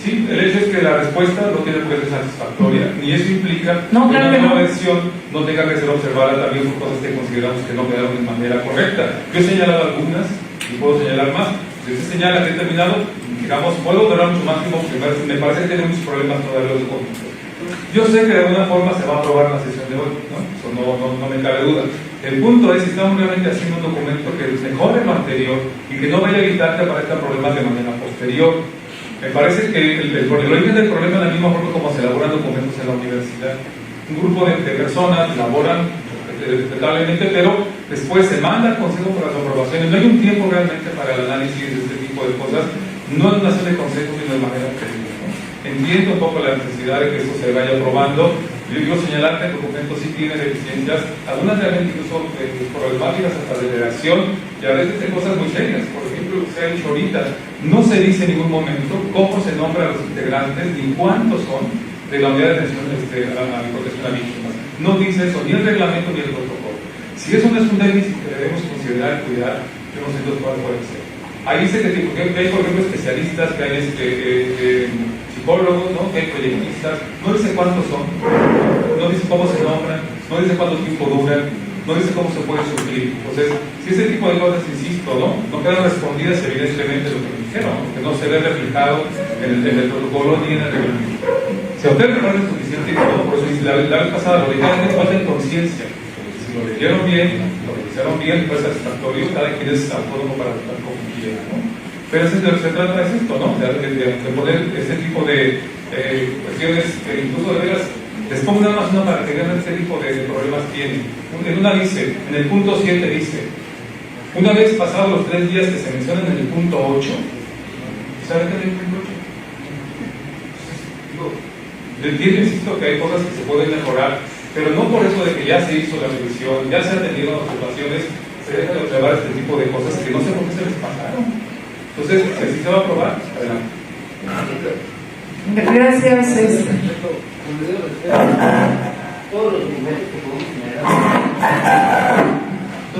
Speaker 9: Sí, el hecho es que la respuesta no tiene por qué ser satisfactoria, ni eso implica
Speaker 1: no, claro
Speaker 9: que una
Speaker 1: no.
Speaker 9: versión no tenga que ser observada también por cosas que consideramos que no quedaron de manera correcta. Yo he señalado algunas y puedo señalar más. Si se señala que he terminado, digamos, puedo durar mucho más tiempo porque me parece que tenemos problemas todavía los documentos. Yo sé que de alguna forma se va a aprobar la sesión de hoy, ¿no? Eso no me cabe duda. El punto es si estamos realmente haciendo un documento que mejore lo anterior y que no vaya a evitar que aparezcan problemas de manera posterior. Me parece que el origen del problema es la misma forma como se elaboran documentos en la universidad. Un grupo de personas elaboran respetablemente, pero después se manda al consejo por las aprobaciones. No hay un tiempo realmente para el análisis de este tipo de cosas, no es una serie de consejos sino de manera técnica, ¿no? Entiendo un poco la necesidad de que eso se vaya aprobando. Yo digo señalar que el documento sí tiene deficiencias, algunas realmente incluso problemáticas hasta de redacción y a veces de cosas muy serias. Por ejemplo, se ha dicho ahorita, no se dice en ningún momento cómo se nombran los integrantes ni cuántos son de la unidad de atención a la protección a víctimas. No dice eso ni el reglamento ni el protocolo. Si eso no es un déficit que debemos considerar y cuidar, yo no sé cuál puede ser. Ahí dice que hay, por ejemplo, especialistas, que hay psicólogos, ¿no? Que hay proyectistas, no dice cuántos son, no dice cómo se nombran, no dice cuánto tiempo duran, no dice cómo se puede suplir. Entonces, si ese tipo de cosas, insisto, no quedan respondidas evidentemente lo que me dijeron, porque no se ve reflejado en el protocolo ni en el reglamento. Si a usted me parece suficiente, no, por eso dice, la vez pasada lo dijeron en falta de conciencia. Si lo leyeron bien, lo revisaron bien, pues satisfactorio, cada quien es autónomo para votar como quiera, ¿no? Pero de lo que se trata es esto, ¿no? De poner ese tipo de cuestiones que incluso de veras les pongo nada más una para que vean este tipo de problemas tienen. En una dice, en el punto 7 dice, una vez pasados los 3 días que se mencionan en el punto 8, ¿saben qué es el punto 8? Yo entiendo, insisto, que hay cosas que se pueden mejorar, pero no por eso de que ya se hizo la revisión, ya se atendieron las observaciones, se deja de observar este tipo de cosas que no sé por qué se les pasaron. Entonces, si así se va a aprobar, adelante.
Speaker 1: Gracias.
Speaker 4: todos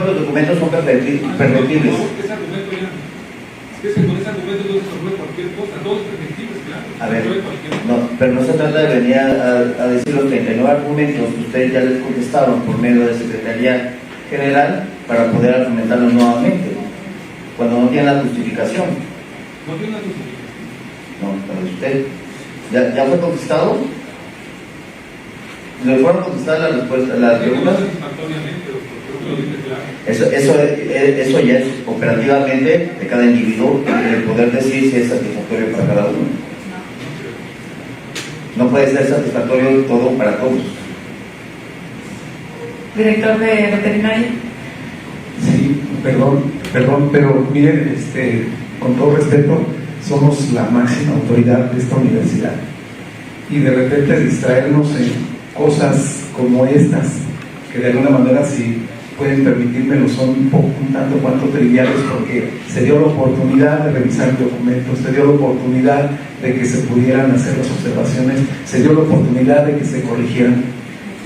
Speaker 4: los documentos son perfectibles.
Speaker 9: Es que con ese argumento no se resuelve cualquier cosa, todo es perfectible, claro.
Speaker 4: A ver, no, pero no se trata de venir a decir los 39 argumentos que ustedes ya les contestaron por medio de Secretaría General para poder argumentarlos nuevamente, cuando no tienen la justificación.
Speaker 9: No tiene una justificación.
Speaker 4: No, pero usted, ¿ya fue contestado? ¿Le fueron contestadas las respuestas, las preguntas?
Speaker 9: Satisfactoriamente, doctor, creo que lo dice claro.
Speaker 4: Eso ya es operativamente de cada individuo el poder decir si es satisfactorio para cada uno. No puede ser satisfactorio todo para todos.
Speaker 1: Director de veterinaria.
Speaker 11: Sí, perdón, pero miren, con todo respeto, somos la máxima autoridad de esta universidad. Y de repente distraernos en cosas como estas, que de alguna manera, si pueden permitírmelo, son un tanto cuanto triviales, porque se dio la oportunidad de revisar documentos, se dio la oportunidad de que se pudieran hacer las observaciones, se dio la oportunidad de que se corrigieran,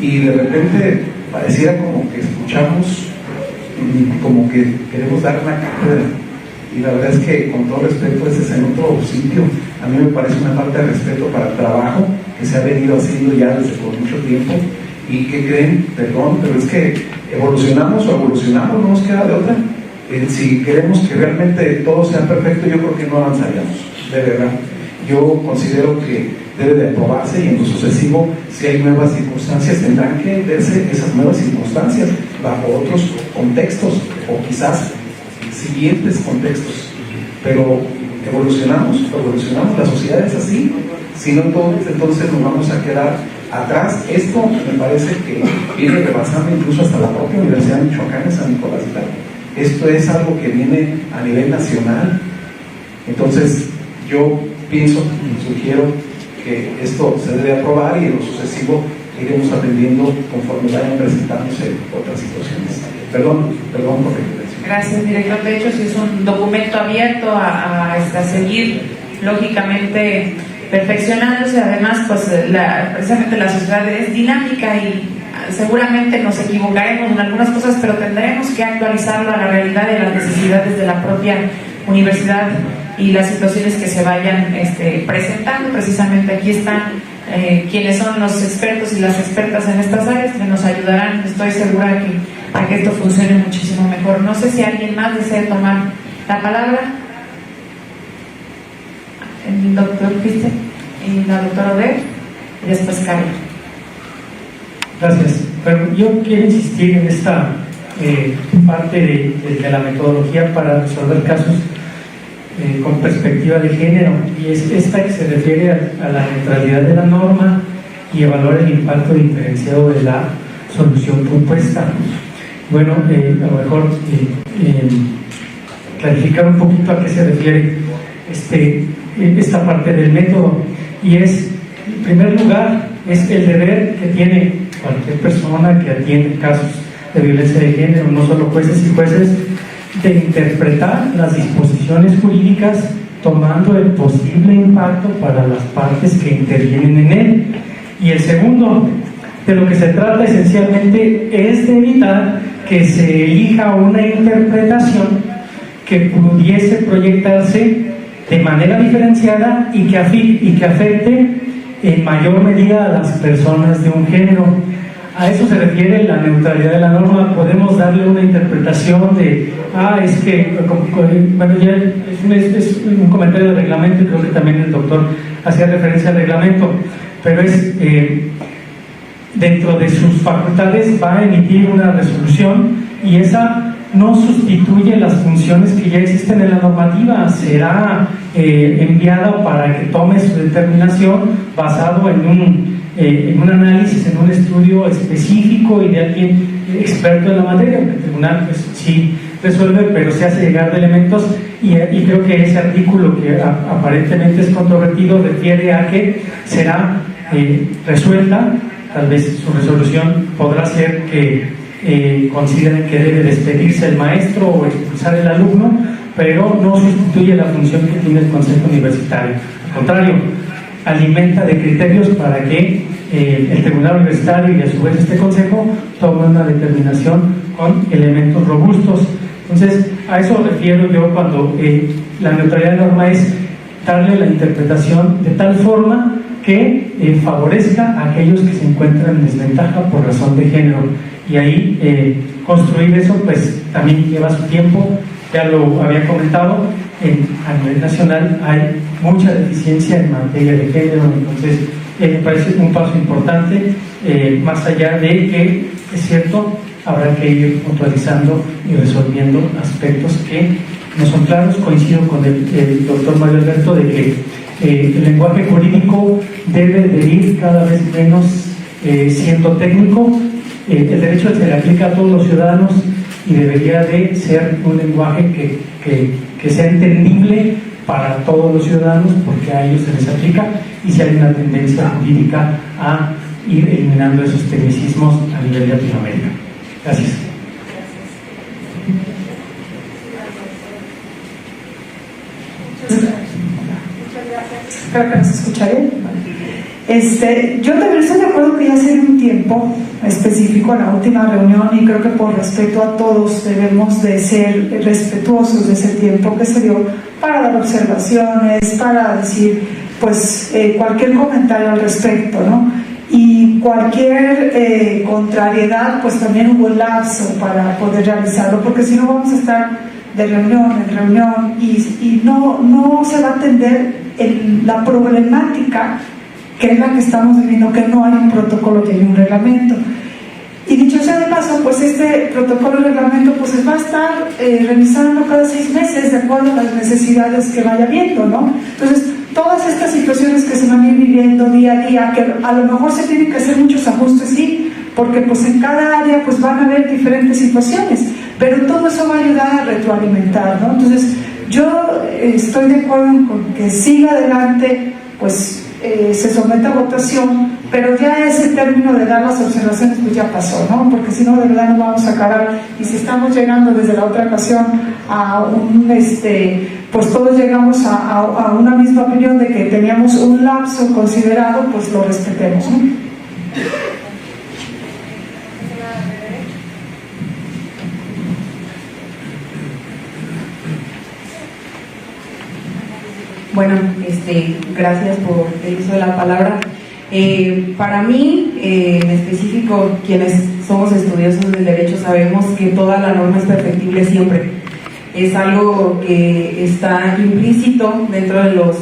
Speaker 11: y de repente pareciera como que escuchamos, como que queremos dar una cátedra, y la verdad es que, con todo respeto, ese es en otro sitio. A mí me parece una falta de respeto para el trabajo que se ha venido haciendo ya desde por mucho tiempo. ¿Y qué creen? Perdón, pero es que evolucionamos, no nos queda de otra. Si queremos que realmente todo sea perfecto, yo creo que no avanzaríamos, de verdad. Yo considero que debe de aprobarse, y en lo sucesivo, si hay nuevas circunstancias, tendrán que verse esas nuevas circunstancias bajo otros contextos, o quizás siguientes contextos. Pero evolucionamos, la sociedad es así. Si no, entonces nos vamos a quedar atrás. Esto me parece que viene rebasando incluso hasta la propia Universidad de Michoacán en San Nicolás de Hidalgo. Esto es algo que viene a nivel nacional. Entonces, yo pienso y sugiero que esto se debe aprobar, y en lo sucesivo iremos atendiendo conforme vayan presentándose otras situaciones. Perdón por la intervención.
Speaker 1: Gracias, director. De hecho, sí es un documento abierto a seguir, lógicamente perfeccionándose. Además, pues precisamente la sociedad es dinámica y seguramente nos equivocaremos en algunas cosas, pero tendremos que actualizarlo a la realidad de las necesidades de la propia universidad y las situaciones que se vayan presentando. Precisamente aquí están quienes son los expertos y las expertas en estas áreas, que nos ayudarán, estoy segura, a que esto funcione muchísimo mejor. No sé si alguien más desea tomar la palabra. El doctor Christen y la doctora Oder, y después Carla.
Speaker 7: Gracias. Pero yo quiero insistir en esta parte de la metodología para resolver casos con perspectiva de género, y es esta que se refiere a la neutralidad de la norma y evaluar el impacto diferenciado de la solución propuesta. Bueno, a lo mejor clarificar un poquito a qué se refiere esta parte del método, y es, en primer lugar, es el deber que tiene cualquier persona que atiende casos de violencia de género, no solo jueces y jueces, de interpretar las disposiciones jurídicas tomando el posible impacto para las partes que intervienen en él. Y el segundo, de lo que se trata esencialmente es de evitar que se elija una interpretación que pudiese proyectarse de manera diferenciada y que afecte en mayor medida a las personas de un género. A eso se refiere la neutralidad de la norma. Podemos darle una interpretación de, es que, bueno, ya es un comentario del reglamento, y creo que también el doctor hacía referencia al reglamento, pero es dentro de sus facultades va a emitir una resolución, y esa no sustituye las funciones que ya existen en la normativa. Será enviada para que tome su determinación basado en un análisis, en un estudio específico y de alguien experto en la materia. El tribunal pues sí resuelve, pero se hace llegar de elementos, y creo que ese artículo, que aparentemente es controvertido, refiere a que será resuelta. Tal vez su resolución podrá ser que consideren que debe despedirse el maestro o expulsar el alumno, pero no sustituye la función que tiene el Consejo Universitario. Al contrario, alimenta de criterios para que el Tribunal Universitario y a su vez este Consejo toma una determinación con elementos robustos. Entonces, a eso refiero yo cuando la neutralidad de norma es darle la interpretación de tal forma que favorezca a aquellos que se encuentran en desventaja por razón de género. Y ahí construir eso pues también lleva su tiempo, ya lo había comentado, a nivel nacional hay mucha deficiencia en materia de género, entonces me parece un paso importante, más allá de que, es cierto, habrá que ir puntualizando y resolviendo aspectos que no son claros. Coincido con el doctor Mario Alberto de que el lenguaje jurídico debe de ir cada vez menos siendo técnico. El derecho se le aplica a todos los ciudadanos y debería de ser un lenguaje que sea entendible para todos los ciudadanos, porque a ellos se les aplica, y si hay una tendencia jurídica a ir eliminando esos tecnicismos a nivel de Latinoamérica. Gracias.
Speaker 6: Creo que nos escucha bien. Yo también estoy de acuerdo que ya sería un tiempo específico en la última reunión, y creo que por respeto a todos debemos de ser respetuosos de ese tiempo que se dio para dar observaciones, para decir pues cualquier comentario al respecto, ¿no? Y cualquier contrariedad, pues también hubo un lapso para poder realizarlo, porque si no vamos a estar de reunión en reunión y no se va a atender la problemática que es la que estamos viviendo, que no hay un protocolo y hay un reglamento. Y dicho sea de paso, pues este protocolo y reglamento pues se va a estar revisando cada 6 meses de acuerdo a las necesidades que vaya viendo, ¿no? Entonces, todas estas situaciones que se van a ir viviendo día a día, que a lo mejor se tienen que hacer muchos ajustes, sí, porque pues en cada área pues van a haber diferentes situaciones, pero todo eso va a ayudar a retroalimentar, ¿no? Entonces, yo estoy de acuerdo con que siga adelante, pues se someta a votación, pero ya ese término de dar las observaciones pues ya pasó, ¿no? Porque si no, de verdad no vamos a acabar, y si estamos llegando desde la otra ocasión a pues todos llegamos a una misma opinión de que teníamos un lapso considerado, pues lo respetemos, ¿no?
Speaker 12: Bueno, gracias por el uso de la palabra. Para mí, en específico, quienes somos estudiosos del derecho sabemos que toda la norma es perfectible siempre. Es algo que está implícito dentro de los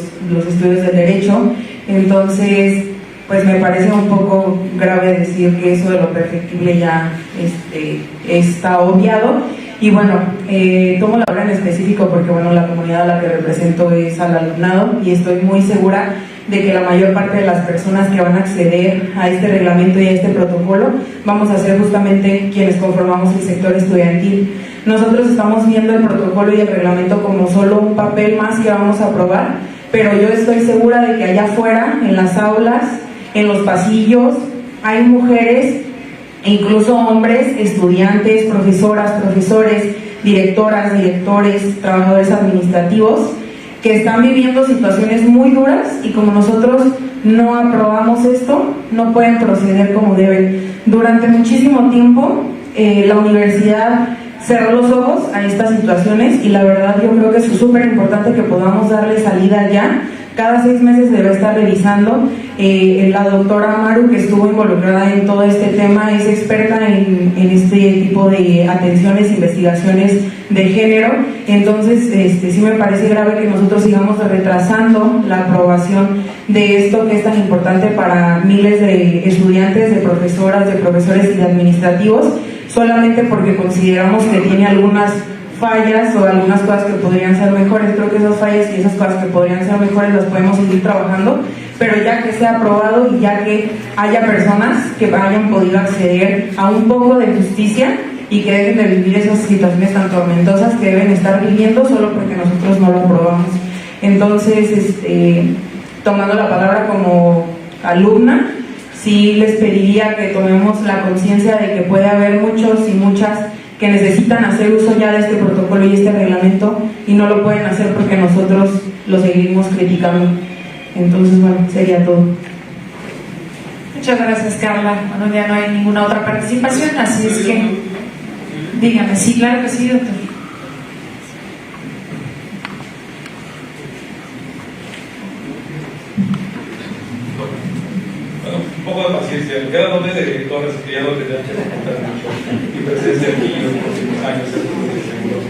Speaker 12: estudios del derecho. Entonces, pues me parece un poco grave decir que eso de lo perfectible ya está obviado. Y bueno, tomo la palabra en específico porque bueno, la comunidad a la que represento es al alumnado, y estoy muy segura de que la mayor parte de las personas que van a acceder a este reglamento y a este protocolo vamos a ser justamente quienes conformamos el sector estudiantil. Nosotros estamos viendo el protocolo y el reglamento como solo un papel más que vamos a aprobar, pero yo estoy segura de que allá afuera, en las aulas, en los pasillos, hay mujeres e incluso hombres, estudiantes, profesoras, profesores, directoras, directores, trabajadores administrativos, que están viviendo situaciones muy duras, y como nosotros no aprobamos esto, no pueden proceder como deben. Durante muchísimo tiempo, la universidad cerró los ojos a estas situaciones, y la verdad yo creo que es súper importante que podamos darle salida ya. Cada 6 meses debe estar revisando. La doctora Amaru, que estuvo involucrada en todo este tema, es experta en este tipo de atenciones, investigaciones de género. Entonces, sí me parece grave que nosotros sigamos retrasando la aprobación de esto que es tan importante para miles de estudiantes, de profesoras, de profesores y de administrativos, solamente porque consideramos que tiene algunas fallas o algunas cosas que podrían ser mejores. Creo que esas fallas y esas cosas que podrían ser mejores las podemos seguir trabajando, pero ya que sea aprobado y ya que haya personas que hayan podido acceder a un poco de justicia y que dejen de vivir esas situaciones tan tormentosas que deben estar viviendo solo porque nosotros no lo aprobamos. Entonces, tomando la palabra como alumna, sí les pediría que tomemos la conciencia de que puede haber muchos y muchas que necesitan hacer uso ya de este protocolo y este reglamento, y no lo pueden hacer porque nosotros lo seguimos criticando. Entonces, bueno, sería todo.
Speaker 1: Muchas gracias, Carla. Bueno, ya no hay ninguna otra participación, así es que dígame. Sí, claro que sí, doctor.
Speaker 9: Bueno, un poco de paciencia. Me quedan dos directores que ya no tendrán que soportar mucho mi presencia aquí en los próximos años, seguro.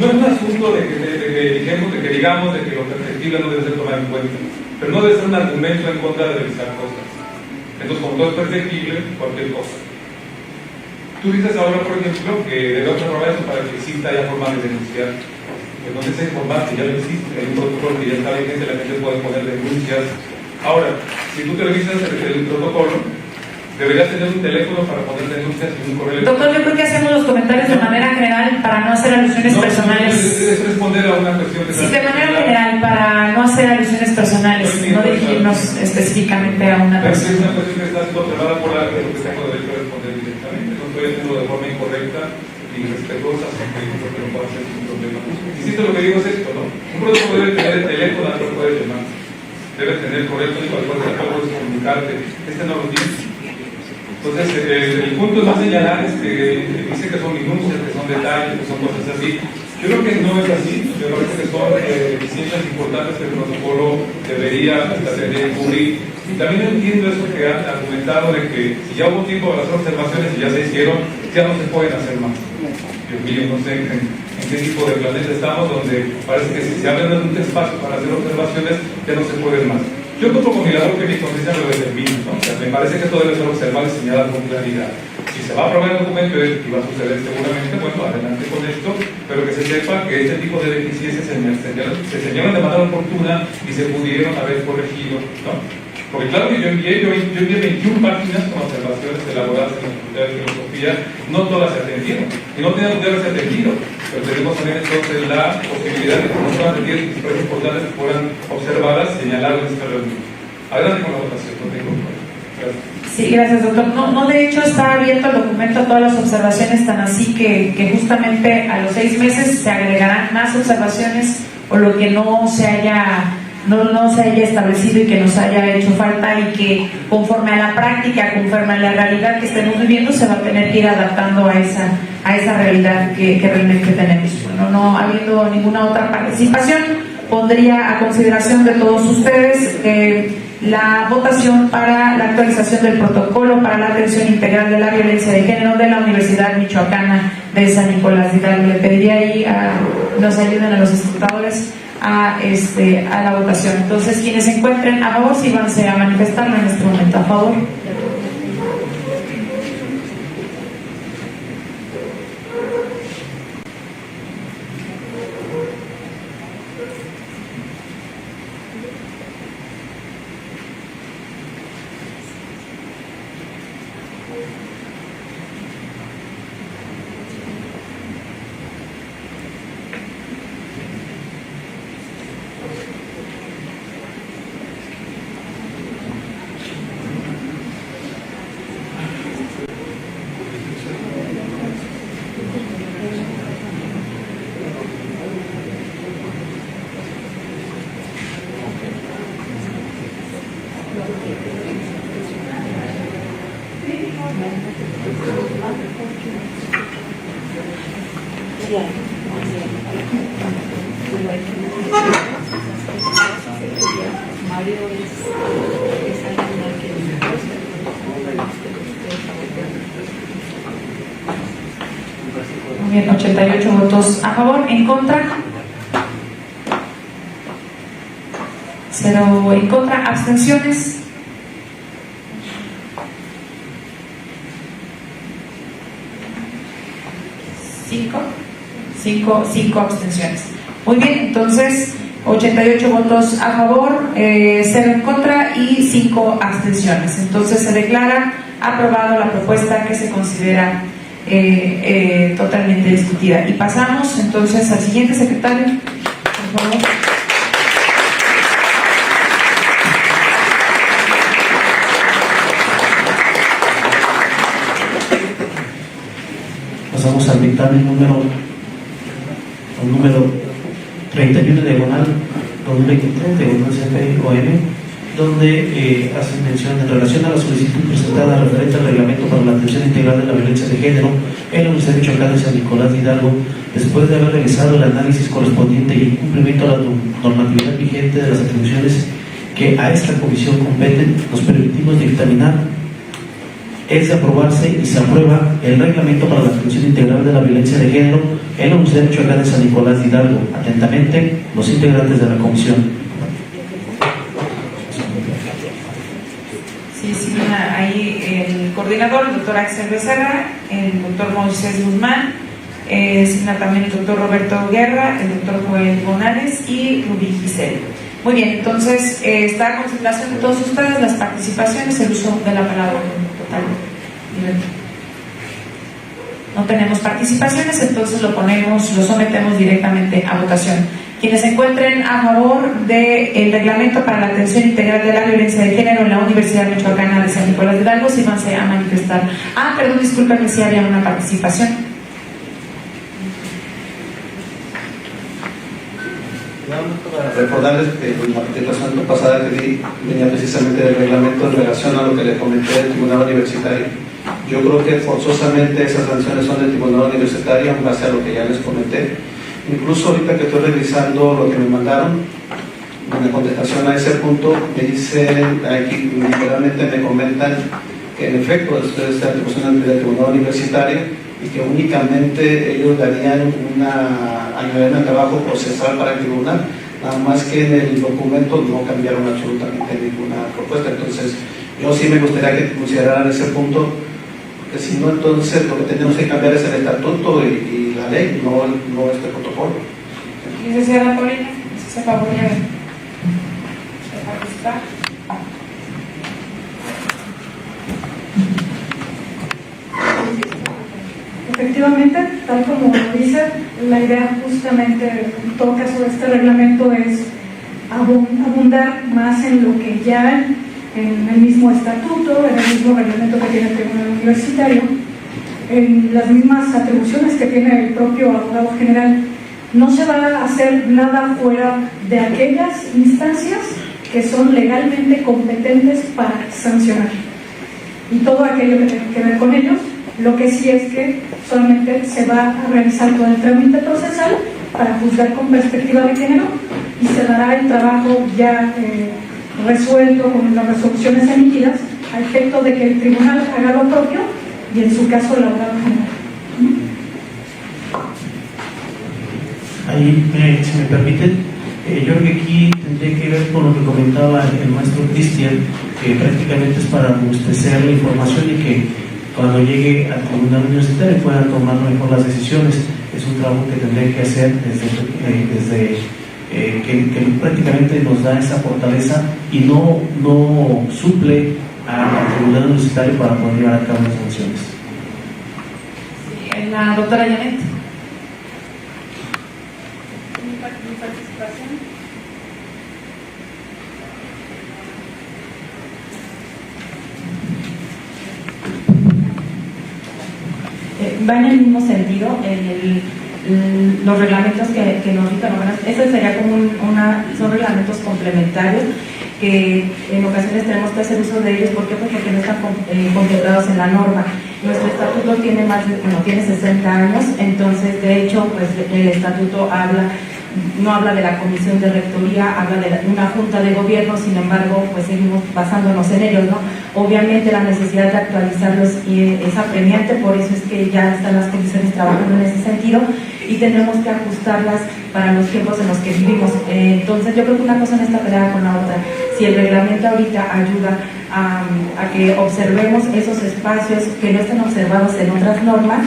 Speaker 9: No es un asunto de que digamos de que lo perfectible no debe ser tomado en cuenta, pero no debe ser un argumento en contra de revisar cosas. Entonces, como todo es perfectible, cualquier cosa. Tú dices ahora, por ejemplo, que debemos aprobar eso para que exista ya forma de denunciar. Pues no se informar que ya lo existe, hay un protocolo que ya está vigente, la gente puede poner denuncias. Ahora, si tú te revisas el protocolo, deberías tener un teléfono para poner denuncias y un correo electrónico.
Speaker 1: Doctor, yo creo que hacemos los comentarios de manera general para no hacer alusiones personales.
Speaker 9: Es responder a una cuestión que
Speaker 1: sí, de manera general, para no hacer alusiones personales, no dirigirnos específicamente a una persona.
Speaker 9: Es una cuestión que está siendo observada por alguien, lo que tengo derecho a responder directamente. No estoy haciendo de forma incorrecta y respetuosa, porque yo creo que no puedo hacer ningún problema. Insisto, lo que digo es esto, ¿no? Un protocolo debe tener el teléfono al cual puedes llamar. Debe tener correo electrónico al cual puedes comunicarte. Este no lo tiene. Entonces, el punto es más señalar dice que son minucias, que son detalles, que son cosas así. Yo creo que no es así. Yo creo que son deficiencias importantes que el protocolo debería cubrir. Y también entiendo eso que han argumentado de que si ya hubo tiempo para hacer observaciones y ya se hicieron, ya no se pueden hacer más. Dios mío, no sé en qué tipo de planeta estamos, donde parece que si se abre un espacio para hacer observaciones, ya no se puede más. Yo como mirador que mi conciencia lo determina, ¿no? O sea, me parece que esto debe ser observado y señalado con claridad. Si se va a aprobar el documento y va a suceder seguramente, bueno, adelante con esto, pero que se sepa que este tipo de deficiencias se señalan de manera oportuna y se pudieron haber corregido, ¿no? Porque claro que yo envié 21 páginas con observaciones elaboradas en la Facultad de Filosofía, no todas se atendieron, y no tenían que haberse atendido, pero tenemos también entonces la posibilidad de que no solamente tienen expresiones importantes que fueran observadas, señaladas en esta reunión. Adelante con la votación, no tengo problema. Gracias.
Speaker 1: Sí, gracias, doctor. No, de hecho está abierto el documento a todas las observaciones, tan así que justamente a los 6 meses se agregarán más observaciones o lo que no se haya establecido y que nos haya hecho falta, y que conforme a la práctica, conforme a la realidad que estemos viviendo, se va a tener que ir adaptando a esa realidad que realmente tenemos. Bueno, no habiendo ninguna otra participación, pondría a consideración de todos ustedes la votación para la actualización del protocolo para la atención integral de la violencia de género de la Universidad Michoacana de San Nicolás de Hidalgo. Le pediría ahí nos ayuden a los escrutadores a la votación. Entonces, quienes se encuentren a favor, síganse a manifestarlo en este momento. A favor. Muy bien, 88 votos a favor, en contra 0 en contra, abstenciones 5 abstenciones. Muy bien, entonces 88 votos a favor, 0 en contra y 5 abstenciones. Entonces se declara aprobado la propuesta que se considera totalmente discutida. Y pasamos entonces al siguiente secretario, por favor.
Speaker 2: Pasamos al dictamen número 31 diagonal 2023 diagonal CPOM donde hacen mención en relación a la solicitud presentada referente al reglamento para la atención integral de la violencia de género en la Universidad Michoacana de San Nicolás de Hidalgo, después de haber realizado el análisis correspondiente y cumplimiento a la normatividad vigente de las atribuciones que a esta comisión competen, nos permitimos dictaminar es de aprobarse y se aprueba el reglamento para la atención integral de la violencia de género en la Universidad Michoacana de San Nicolás de Hidalgo. Atentamente, los integrantes de la comisión.
Speaker 1: Sí, sí, ahí el coordinador, el doctor Axel Becerra, el doctor Moisés Guzmán, signa también el doctor Roberto Guerra, el doctor Joel Bonales y Rubí Giselle. Muy bien, entonces está a consideración de todos ustedes las participaciones, el uso de la palabra total. No tenemos participaciones, entonces lo sometemos directamente a votación. Quienes se encuentren a favor del reglamento para la atención integral de la violencia de género en la Universidad Michoacana de San Nicolás de Hidalgo, síganse a manifestar. Perdón, discúlpenme si había una participación.
Speaker 8: Recordarles que la participación pasada que di venía precisamente del reglamento en relación a lo que le comenté del Tribunal Universitario. Yo creo que forzosamente esas sanciones son del Tribunal Universitario en base a lo que ya les comenté. Incluso ahorita que estoy revisando lo que me mandaron, en contestación a ese punto, me dicen, aquí literalmente me comentan que en efecto después de esta atribución del Tribunal Universitario y que únicamente ellos darían añadirían el trabajo procesal para el tribunal, nada más que en el documento no cambiaron absolutamente ninguna propuesta. Entonces yo sí me gustaría que consideraran ese punto, porque si no, entonces lo que tenemos que cambiar es el estatuto y la ley, no este protocolo.
Speaker 1: Licenciada Paulina, ¿se favor de participar?
Speaker 6: Efectivamente, tal como lo dice, la idea justamente, en todo caso, de este reglamento es abundar más en lo que ya en el mismo estatuto, en el mismo reglamento que tiene el Tribunal Universitario, en las mismas atribuciones que tiene el propio abogado general. No se va a hacer nada fuera de aquellas instancias que son legalmente competentes para sancionar. Y todo aquello que tenga que ver con ellos. Lo que sí es que solamente se va a realizar todo el trámite procesal para juzgar con perspectiva de género y se dará el trabajo ya resuelto con las resoluciones emitidas a efecto de que el tribunal haga lo propio y en su caso el abogado general.
Speaker 2: Ahí, si me permiten, yo creo que aquí tendría que ver con lo que comentaba el maestro Cristian, que prácticamente es para robustecer la información y que cuando llegue al tribunal universitario puedan tomar mejor las decisiones. Es un trabajo que tendría que hacer desde que prácticamente nos da esa fortaleza y no suple al tribunal universitario para poder llevar a cabo las sanciones.
Speaker 1: Sí, la doctora Janet.
Speaker 6: Mi participación.
Speaker 12: Va en el mismo sentido, los reglamentos que nos dictan, ese sería como son reglamentos complementarios que en ocasiones tenemos que hacer uso de ellos. ¿Por qué? Pues porque no están contemplados en la norma. Nuestro estatuto tiene tiene 60 años, entonces de hecho pues el estatuto no habla de la comisión de rectoría, habla de una junta de gobierno. Sin embargo, pues seguimos basándonos en ellos, ¿no? Obviamente la necesidad de actualizarlos es apremiante, por eso es que ya están las comisiones trabajando en ese sentido y tendremos que ajustarlas para los tiempos en los que vivimos. Entonces yo creo que una cosa no está peleada con la otra. Si el reglamento ahorita ayuda a que observemos esos espacios que no están observados en otras normas,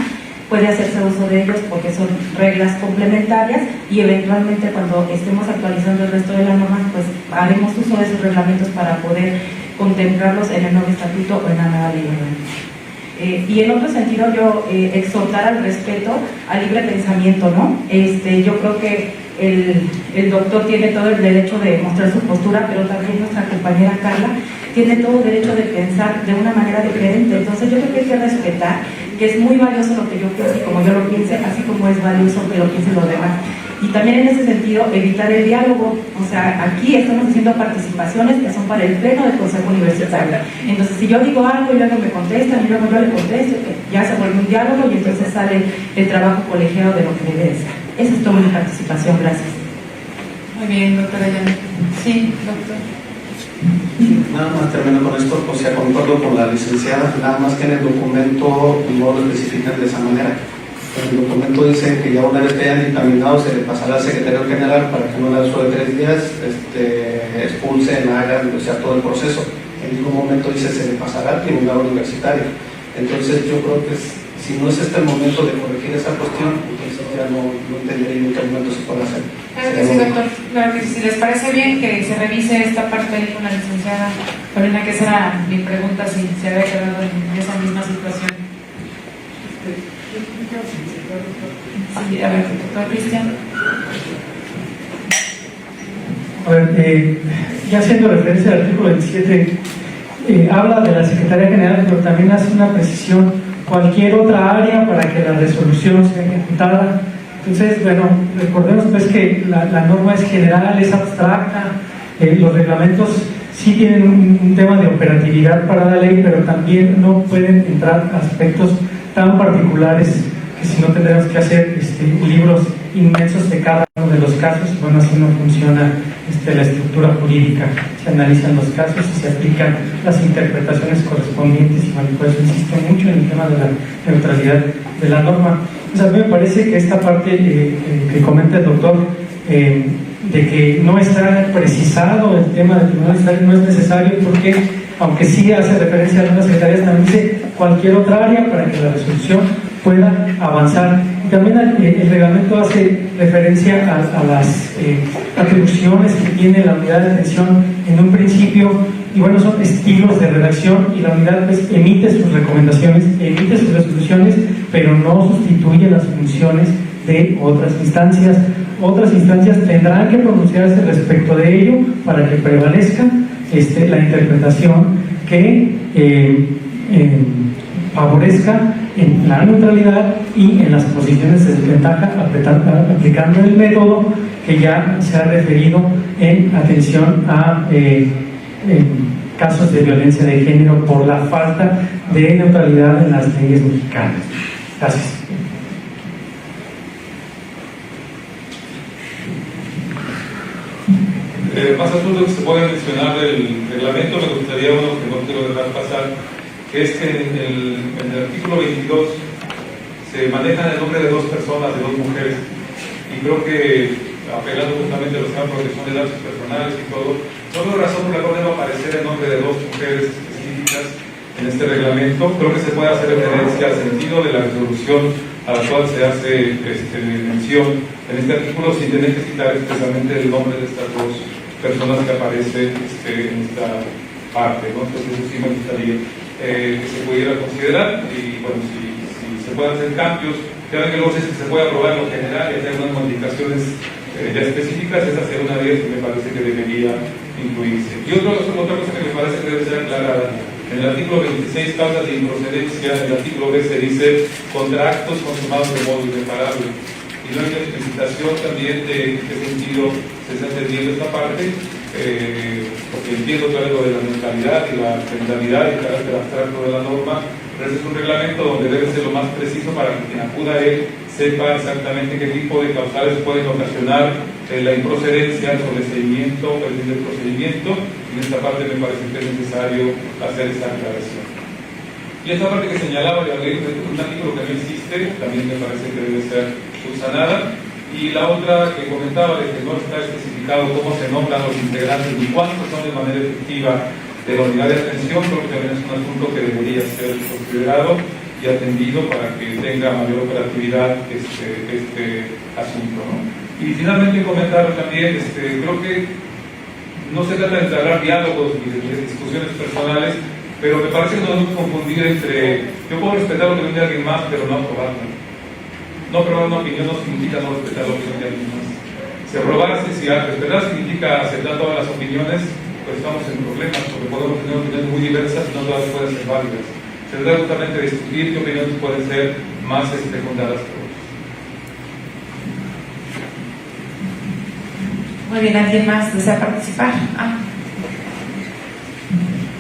Speaker 12: puede hacerse uso de ellos porque son reglas complementarias y eventualmente cuando estemos actualizando el resto de las normas, pues haremos uso de esos reglamentos para poder contemplarlos en el nuevo estatuto o en la nueva ley orgánica. Y en otro sentido, yo exhortar al respeto al libre pensamiento, ¿no? Yo creo que el doctor tiene todo el derecho de mostrar su postura, pero también nuestra compañera Carla tiene todo el derecho de pensar de una manera diferente. Entonces yo creo que hay que respetar que es muy valioso lo que yo pienso y como yo lo piense, así como es valioso que lo piensen los demás.
Speaker 13: y también en ese sentido evitar el diálogo. O sea, aquí estamos haciendo participaciones que son para el pleno del Consejo Universitario. Entonces, si yo digo algo y luego me contestan y luego yo le contesto, ya se vuelve un diálogo y entonces sale el trabajo colegiado de lo que debe de ser. Esa es toda mi participación. Gracias.
Speaker 1: Muy bien, doctora Janet. Sí, doctor.
Speaker 8: Nada más termino con esto, o sea, concuerdo con la licenciada, nada más que en el documento no lo especifican de esa manera. En el documento dice que ya una vez que hayan dictaminado se le pasará al secretario general para que en un lapso de 3 días expulsen, hagan, o sea, todo el proceso. En ningún momento dice se le pasará al tribunal universitario. Entonces yo creo que si no es este el momento de corregir esa cuestión, entonces ya no entendería en qué momento se puede hacer.
Speaker 1: Claro que sí, doctor. Claro que sí. Si les parece bien que se revise esta parte ahí con la licenciada Lorena, que esa era mi pregunta, si se había quedado en esa misma situación. Sí, a ver, doctor Cristian.
Speaker 7: A ver, ya haciendo referencia al artículo 27, habla de la Secretaría General, pero también hace una precisión: cualquier otra área para que la resolución sea ejecutada. Entonces, bueno, recordemos pues que la norma es general, es abstracta, los reglamentos sí tienen un tema de operatividad para la ley, pero también no pueden entrar aspectos tan particulares que si no tendremos que hacer libros inmensos de cada uno de los casos. Bueno, así no funciona la estructura jurídica. Se analizan los casos y se aplican las interpretaciones correspondientes, y bueno, por eso insisto mucho en el tema de la neutralidad de la norma. Entonces, a mí me parece que esta parte que comenta el doctor, de que no está precisado el tema del tribunal universitario, no es necesario, porque aunque sí hace referencia a algunas secretarías, también dice cualquier otra área para que la resolución pueda avanzar. Y también el reglamento hace referencia a las atribuciones que tiene la unidad de atención en un principio, y bueno, son estilos de redacción, y la unidad pues emite sus recomendaciones, emite sus resoluciones, pero no sustituye las funciones de otras instancias. Otras instancias tendrán que pronunciarse respecto de ello para que prevalezca la interpretación que favorezca en la neutralidad y en las posiciones de desventaja, aplicando el método que ya se ha referido en atención a casos de violencia de género por la falta de neutralidad en las leyes mexicanas. Gracias.
Speaker 9: Más asuntos que se pueden mencionar del reglamento, me gustaría uno que no quiero dejar pasar, que es que en el artículo 22 se manejan el nombre de 2 personas, de 2 mujeres, y creo que, apelando justamente a los temas de protección de datos personales y todo, no veo razón por la cual deba aparecer el nombre de 2 mujeres específicas en este reglamento. Creo que se puede hacer referencia al sentido de la resolución a la cual se hace mención en este artículo, sin tener que citar expresamente el nombre de estas 2 personas que aparecen en esta parte, ¿no? Entonces eso sí me gustaría que se pudiera considerar, y bueno, si se pueden hacer cambios, ya ven que luego es que se puede aprobar lo general y hacer unas modificaciones ya específicas, esa sería una de ellas que me parece que debería incluirse. Y otra cosa que me parece que debe ser aclarada: en el artículo 26, causas de improcedencia, en el artículo B se dice contra actos consumados de modo irreparable, y no hay una explicitación también de qué sentido se está entendiendo esta parte, porque entiendo claro lo de la neutralidad y la generalidad y el carácter abstracto de la norma, pero ese es un reglamento donde debe ser lo más preciso para que quien acuda a él sepa exactamente qué tipo de causales pueden ocasionar la improcedencia, el sobreseimiento o el fin del procedimiento, y en esta parte me parece que es necesario hacer esta aclaración. Y esta parte que señalaba, ya leí un artículo que no existe, también me parece que debe ser subsanada. Y la otra que comentaba, de que no está especificado cómo se nombran los integrantes ni cuántos son de manera efectiva de la unidad de atención, creo que también es un asunto que debería ser considerado y atendido para que tenga mayor operatividad este asunto, ¿no? Y finalmente comentar también, creo que no se trata de entablar diálogos ni de discusiones personales, pero me parece que no debemos confundir entre yo puedo respetar lo que viene de alguien más, pero no aprobarlo. No aprobar una opinión no significa no respetar la opinión de alguien más. Si aprobarse, si respetar significa aceptar todas las opiniones, pues estamos en problemas, porque podemos tener opiniones muy diversas y no todas pueden ser válidas. Se trata justamente de discutir qué opiniones pueden ser más fundadas que otras.
Speaker 1: Muy bien, ¿alguien más desea participar?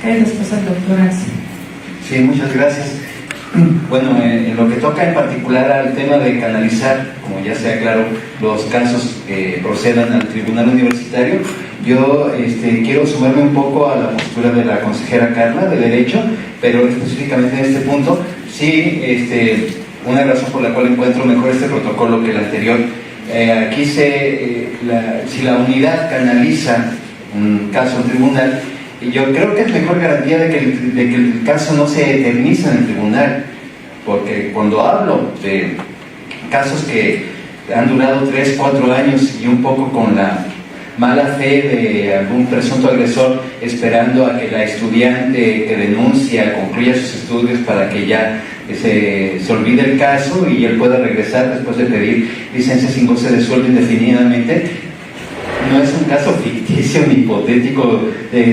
Speaker 1: Después el doctor Axel.
Speaker 4: Sí, muchas gracias. Bueno, en lo que toca en particular al tema de canalizar, como ya sea claro, los casos que procedan al tribunal universitario, yo quiero sumarme un poco a la postura de la consejera Carla de Derecho, pero específicamente en este punto, sí, una razón por la cual encuentro mejor este protocolo que el anterior. Aquí si la unidad canaliza un caso al tribunal, yo creo que es mejor garantía de que el caso no se eterniza en el tribunal, porque cuando hablo de casos que han durado 3, 4 años y un poco con la mala fe de algún presunto agresor esperando a que la estudiante que denuncia concluya sus estudios para que ya se olvide el caso y él pueda regresar después de pedir licencia sin goce de sueldo indefinidamente, no es un caso ficticio ni hipotético,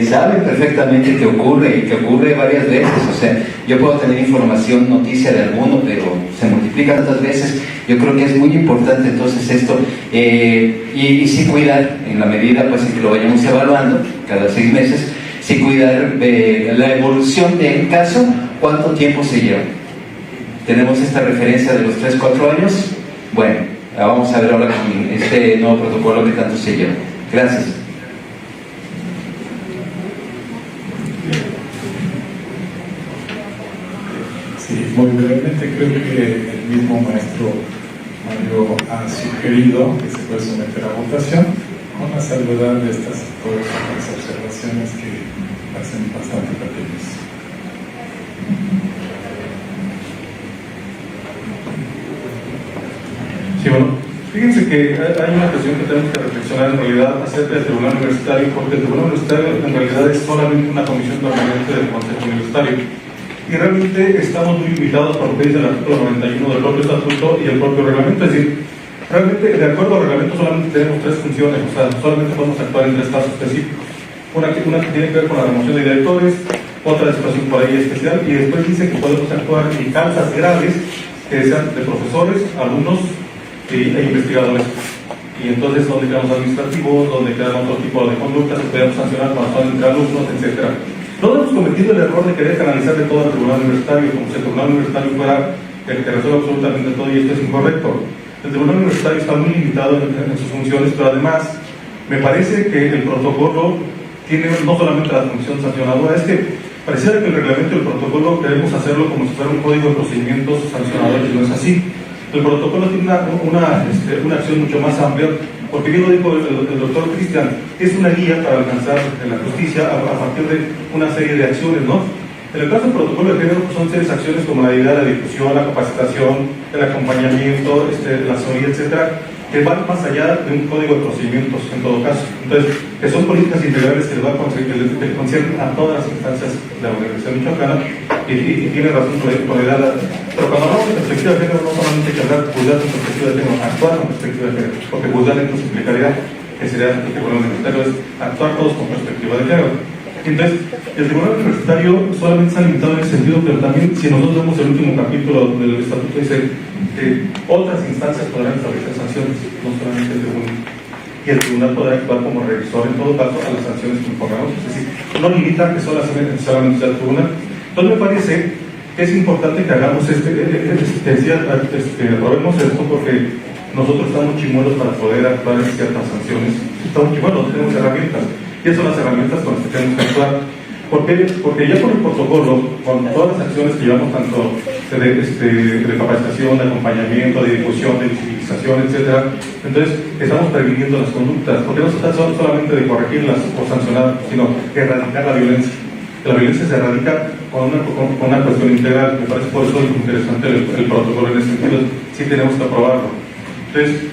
Speaker 4: saben perfectamente que ocurre y que ocurre varias veces. O sea, yo puedo tener información, noticia de alguno, pero se multiplica tantas veces. Yo creo que es muy importante entonces esto, y sí cuidar, en la medida pues en que lo vayamos evaluando cada 6 meses, sí cuidar la evolución del caso, cuánto tiempo se lleva. Tenemos esta referencia de los 3, 4 años. Bueno, vamos a ver ahora con este nuevo protocolo que tanto se lleva. Gracias.
Speaker 5: Sí, muy brevemente, creo que el mismo maestro Mario ha sugerido que se puede someter a votación con la salvedad de estas todas las observaciones que hacen bastante pertinentes. Sí, bueno, fíjense que hay una cuestión que tenemos que reflexionar en realidad acerca del Tribunal Universitario, porque el Tribunal Universitario en realidad es solamente una comisión permanente del Consejo Universitario. Y realmente estamos muy limitados por lo que dice el artículo 91 del propio estatuto y el propio reglamento. Es decir, realmente de acuerdo al reglamento solamente tenemos 3 funciones, o sea, solamente podemos actuar en 3 casos específicos. Una que tiene que ver con la remoción de directores, otra situación por ahí especial, y después dice que podemos actuar en causas graves que sean de profesores, alumnos e investigadores. Y entonces, donde quedan los administrativos, donde quedan otro tipo de conductas, se podemos sancionar cuando son entre alumnos, etc. No hemos cometido el error de querer canalizar de todo al tribunal universitario, como si el tribunal universitario fuera el que resuelve absolutamente todo, y esto es incorrecto. El tribunal universitario está muy limitado en sus funciones, pero además me parece que el protocolo tiene no solamente la función sancionadora, es que pareciera que el reglamento y el protocolo queremos hacerlo como si fuera un código de procedimientos sancionadores, y no es así. El protocolo tiene una acción mucho más amplia, porque bien lo dijo el doctor Cristian, es una guía para alcanzar la justicia a partir de una serie de acciones, ¿no? En el caso del protocolo de género, pues son 3 acciones como la idea de la difusión, la capacitación, el acompañamiento, la asesoría, etcétera, que van más allá de un código de procedimientos en todo caso. Entonces, que son políticas integrales que le conciernen a todas las instancias de la Universidad Michoacana, y tiene razón con la idea. Pero cuando hablamos de perspectiva de género, no solamente hay que hablar de juzgar con perspectiva de género, actuar con perspectiva de género, porque juzgar entonces implicaría que sería el tribunal universitario, es actuar todos con perspectiva de género. Entonces, el tribunal universitario solamente se ha limitado en ese sentido, pero también, si nosotros vemos el último capítulo del estatuto, dice que otras instancias podrán establecer sanciones, no solamente el tribunal. Y el tribunal podrá actuar como revisor en todo caso a las sanciones que impongamos, es decir, no limita que solamente sea el tribunal. Entonces me parece que es importante que hagamos probemos esto, porque nosotros estamos chimuelos para poder actuar en ciertas sanciones. Estamos chimuelos, tenemos herramientas, y esas son las herramientas con las que tenemos que actuar. Porque ya con el protocolo, con todas las acciones que llevamos, tanto de capacitación, de acompañamiento, de difusión, de visibilización, etcétera, entonces estamos previniendo las conductas, porque no se trata solamente de corregirlas o sancionar, sino erradicar la violencia. La violencia se erradica con una cuestión integral. Me parece por eso es interesante el protocolo en ese sentido. Sí tenemos que aprobarlo. Entonces,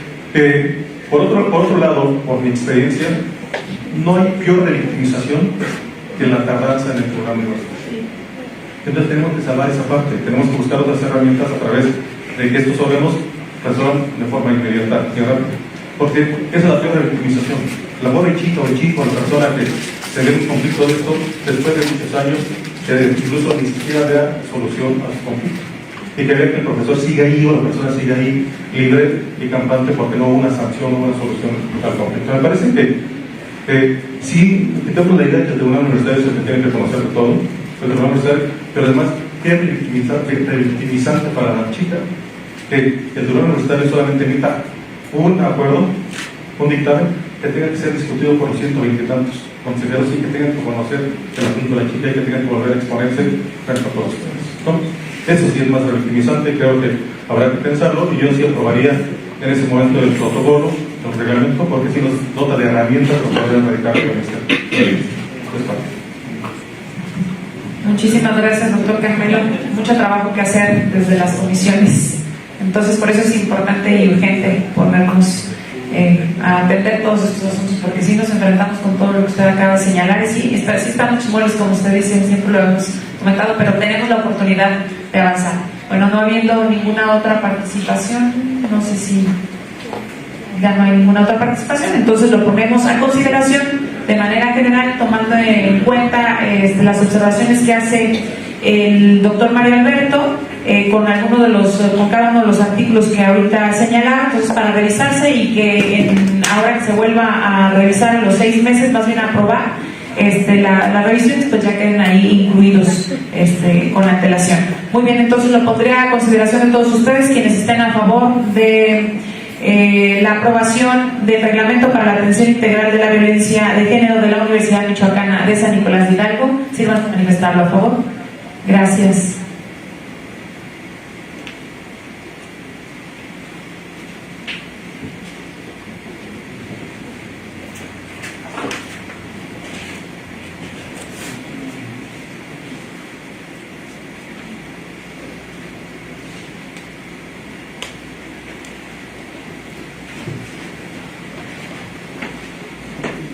Speaker 5: por otro lado, por mi experiencia, no hay peor revictimización que la tardanza en el programa universitario. Entonces tenemos que salvar esa parte, tenemos que buscar otras herramientas a través de que estos órganos resuelvan de forma inmediata y rápida. Porque esa es la peor revictimización. La pobre chica o el chico, la persona que se ve un conflicto de esto, después de muchos años, que incluso ni siquiera vea solución a su conflicto.
Speaker 14: y quería que el profesor siga ahí o la persona siga ahí libre y campante porque no hubo una sanción o una solución al conflicto. Me parece que sí, tengo la idea que el Tribunal Universitario es el que tiene que conocer de todo, el Tribunal Universitario, pero además qué revictimizante para la chica que el Tribunal Universitario solamente emita un acuerdo, un dictamen que tenga que ser discutido por los 120 y tantos consejeros y que tengan que conocer el asunto de la chica y que tengan que volver a exponerse frente a todos ustedes, ¿no? Eso sí es más revictimizante, creo que habrá que pensarlo, y yo sí aprobaría en ese momento el protocolo, el reglamento, porque sí nos dota de herramientas para poder erradicar la violencia.
Speaker 1: Muchísimas gracias, doctor Carmelo. Mucho trabajo que hacer desde las comisiones. Entonces, por eso es importante y urgente ponernos a atender todos estos asuntos, porque si nos enfrentamos con todo lo que usted acaba de señalar, y sí estamos chimuelos, como usted dice, siempre lo hemos comentado, pero tenemos la oportunidad de avanzar. Bueno, no habiendo ninguna otra participación, no sé si ya no hay ninguna otra participación, entonces lo ponemos a consideración de manera general, tomando en cuenta las observaciones que hace el doctor Mario Alberto, con cada uno de los artículos que ahorita señalaba, entonces para revisarse y que ahora que se vuelva a revisar en los 6 meses, más bien a aprobar las revisiones, pues ya queden ahí incluidos con antelación. Muy bien, entonces lo pondría a consideración de todos ustedes, quienes estén a favor de la aprobación del reglamento para la atención integral de la violencia de género de la Universidad Michoacana de San Nicolás de Hidalgo. Sirvan a manifestarlo a favor. Gracias.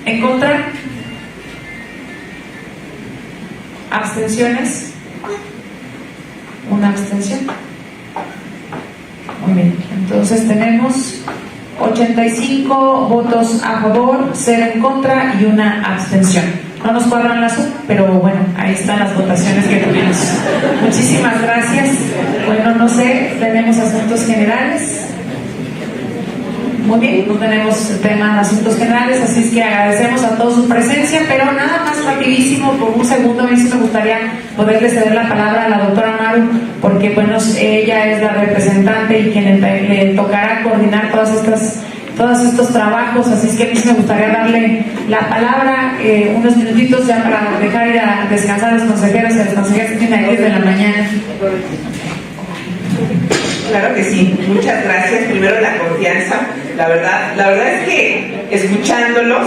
Speaker 1: ¿En contra? ¿Abstenciones? ¿Una abstención? Muy bien, entonces tenemos 85 votos a favor, 0 en contra y una abstención. No nos cuadran las pero bueno, ahí están las votaciones que tuvimos. Muchísimas gracias. Bueno, no sé, tenemos asuntos generales. Muy bien, no tenemos tema de asuntos generales, así es que agradecemos a todos su presencia, pero nada más rapidísimo, por un segundo, a mí sí me gustaría poderle ceder la palabra a la doctora Maru, porque bueno, ella es la representante y quien le tocará coordinar todos estos trabajos, así es que a mí sí me gustaría darle la palabra unos minutitos ya para dejar ir a descansar a los consejeros y a las consejeras que tienen aquí desde la mañana.
Speaker 15: Claro que sí, muchas gracias. Primero la confianza. La verdad es que escuchándolas,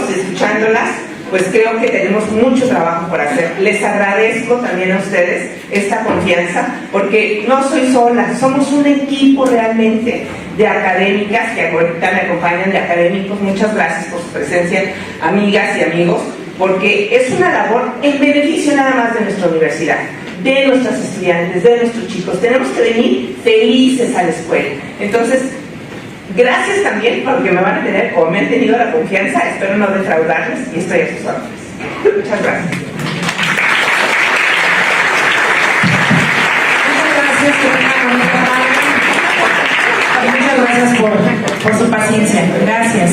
Speaker 15: pues creo que tenemos mucho trabajo por hacer. Les agradezco también a ustedes esta confianza, porque no soy sola, somos un equipo realmente de académicas que ahorita me acompañan, de académicos. Muchas gracias por su presencia, amigas y amigos, porque es una labor en beneficio nada más de nuestra universidad, de nuestros estudiantes, de nuestros chicos. Tenemos que venir felices a la escuela. Entonces, gracias también porque me van a tener, o me han tenido la confianza, espero no defraudarles y estoy a sus órdenes. Muchas gracias.
Speaker 1: Muchas gracias por su paciencia. Gracias.